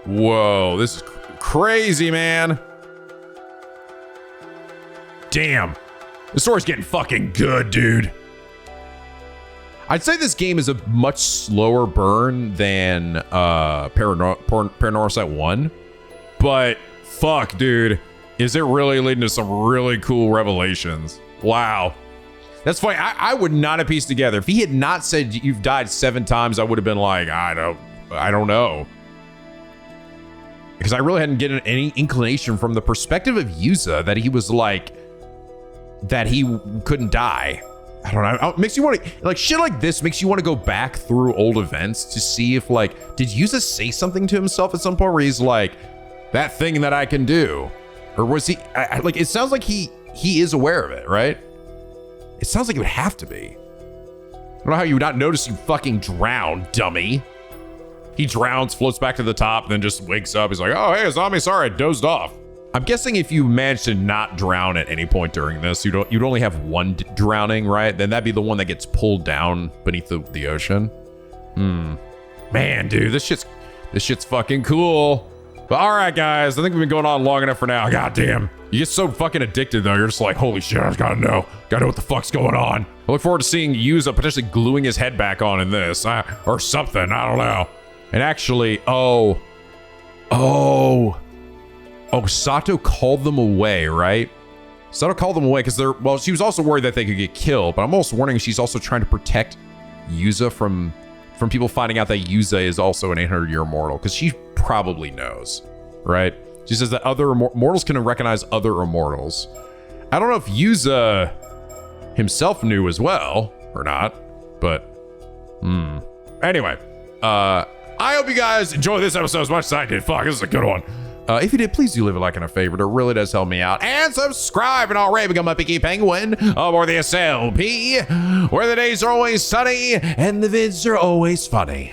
Whoa, this is crazy, man. Damn. The story's getting fucking good, dude. I'd say this game is a much slower burn than Paranormasight 1. But fuck, dude. Is it really leading to some really cool revelations? Wow. That's funny. I would not have pieced together. If he had not said you've died 7 times, I would have been like, I don't know. Because I really hadn't gotten any inclination from the perspective of Yuza that he was like, that he couldn't die. I don't know. It makes you want to, like, shit like this makes you want to go back through old events to see if, like, did Yuza say something to himself at some point where he's like, that thing that I can do? Or was he, like, it sounds like he is aware of it, right? It sounds like it would have to be. I don't know how you would not notice you fucking drown, dummy. He drowns, floats back to the top, then just wakes up. He's like, oh, hey, Azami, sorry, I dozed off. I'm guessing if you manage to not drown at any point during this, you'd only have one drowning, right? Then that'd be the one that gets pulled down beneath the ocean. Man, dude, this shit's fucking cool. But all right, guys, I think we've been going on long enough for now. God damn. You get so fucking addicted, though. You're just like, holy shit, I just gotta know. Gotta know what the fuck's going on. I look forward to seeing Yuza potentially gluing his head back on in this. Or something, I don't know. And actually, Sato called them away, right? Sato called them away because well, she was also worried that they could get killed, but I'm almost wondering she's also trying to protect Yuza from people finding out that Yuza is also an 800-year immortal, because she probably knows, right? She says that other mortals can recognize other immortals. I don't know if Yuza himself knew as well or not, but anyway, I hope you guys enjoyed this episode as much as I did. Fuck, this is a good one. If you did, please do leave a like and a favorite. It really does help me out. And subscribe and already become a picky penguin aboard the SLP, where the days are always sunny and the vids are always funny.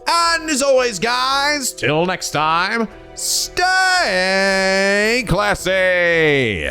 And as always, guys, till next time, stay classy.